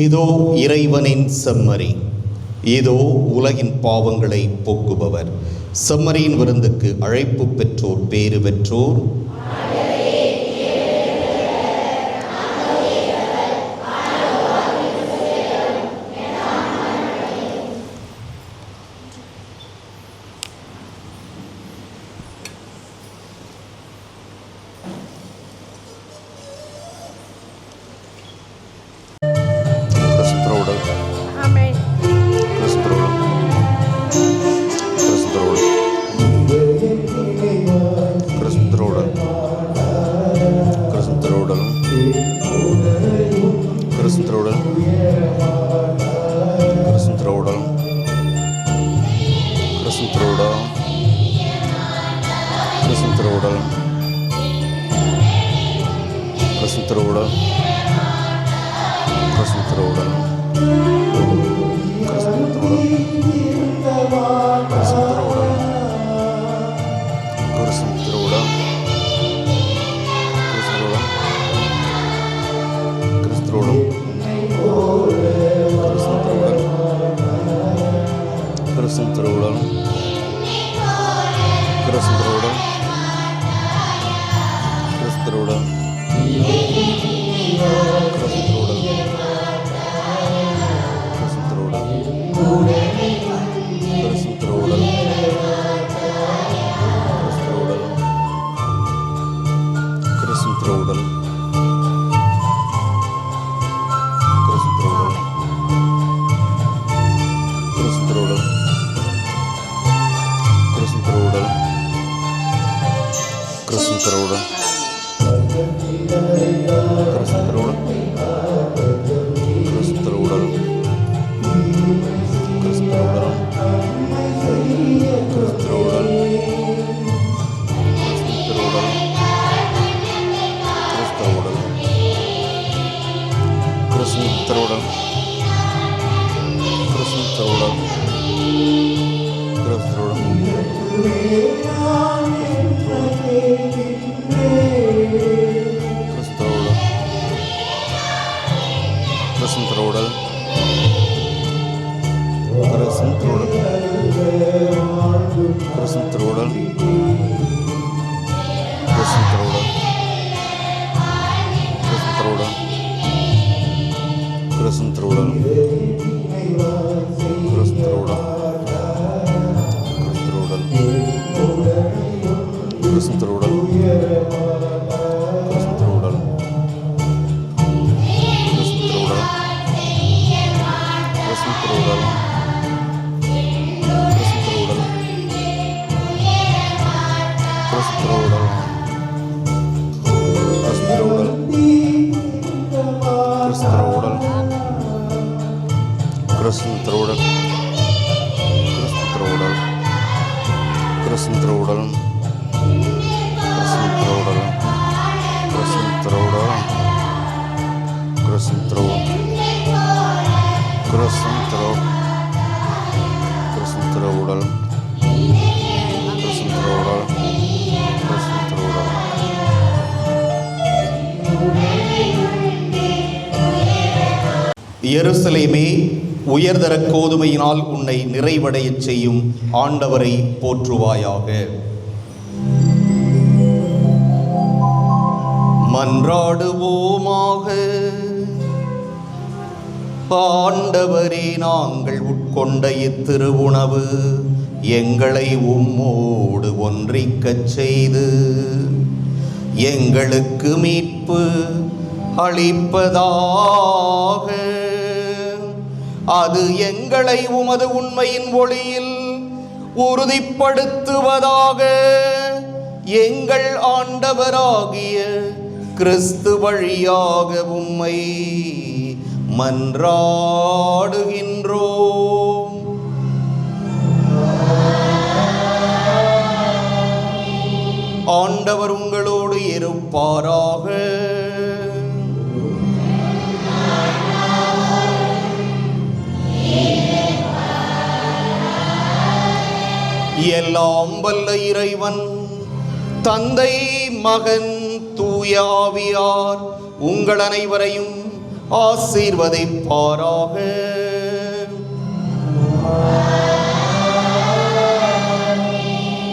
இதோ இறைவனின் செம்மறி, இதோ உலகின் பாவங்களை போக்குபவர். செம்மறியின் விருந்துக்கு அழைப்பு பெற்றோர் பேறு பெற்றோர். கிறிஸ்துவின் திருவுடல் கிறிஸ்துவின் திருவுடல் கிறிஸ்துவின் திருவுடல் கிறிஸ்துவின் திரு கிறிஸ்துவின் திரு கிறிஸ்துவின் திருவுடல் கிறிஸ்துவின் திருவுடல் கிறிஸ்துவின் திருவுடல். எருசலேமே, உயர்தர கோதுமையினால் உன்னை நிறைவடையச் செய்யும் ஆண்டவரை போற்றுவாயாக. மன்றாடுவோமாக. ஆண்டவரே, நாங்கள் உட்கொண்ட இத்திருவுணவு எங்களை உம்மோடு ஒன்றிக்கச் செய்து எங்களுக்கு மீட்பு அளிப்பதாக. அது எங்களை உமது உண்மையின் ஒளியில் உறுதிப்படுத்துவதாக. எங்கள் ஆண்டவராகிய கிறிஸ்து வழியாக உம்மை மன்றாடுகின்றோம். ஆண்டவர் உங்களோடு இருப்பாராக. எல்லாம் வல்ல இறைவன் தந்தை, மகன், தூய ஆவியார் உங்கள் அனைவரையும் ஆசீர்வதிப்பாராக.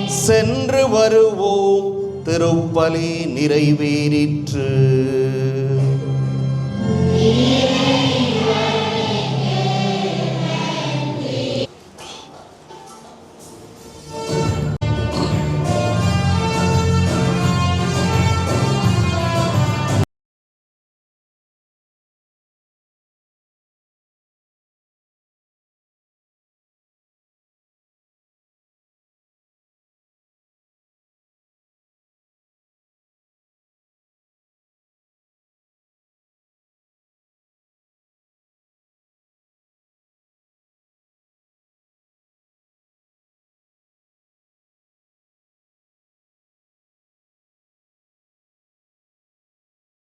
சென்று வருவோம். திருப்பலி நிறைவேறிற்று.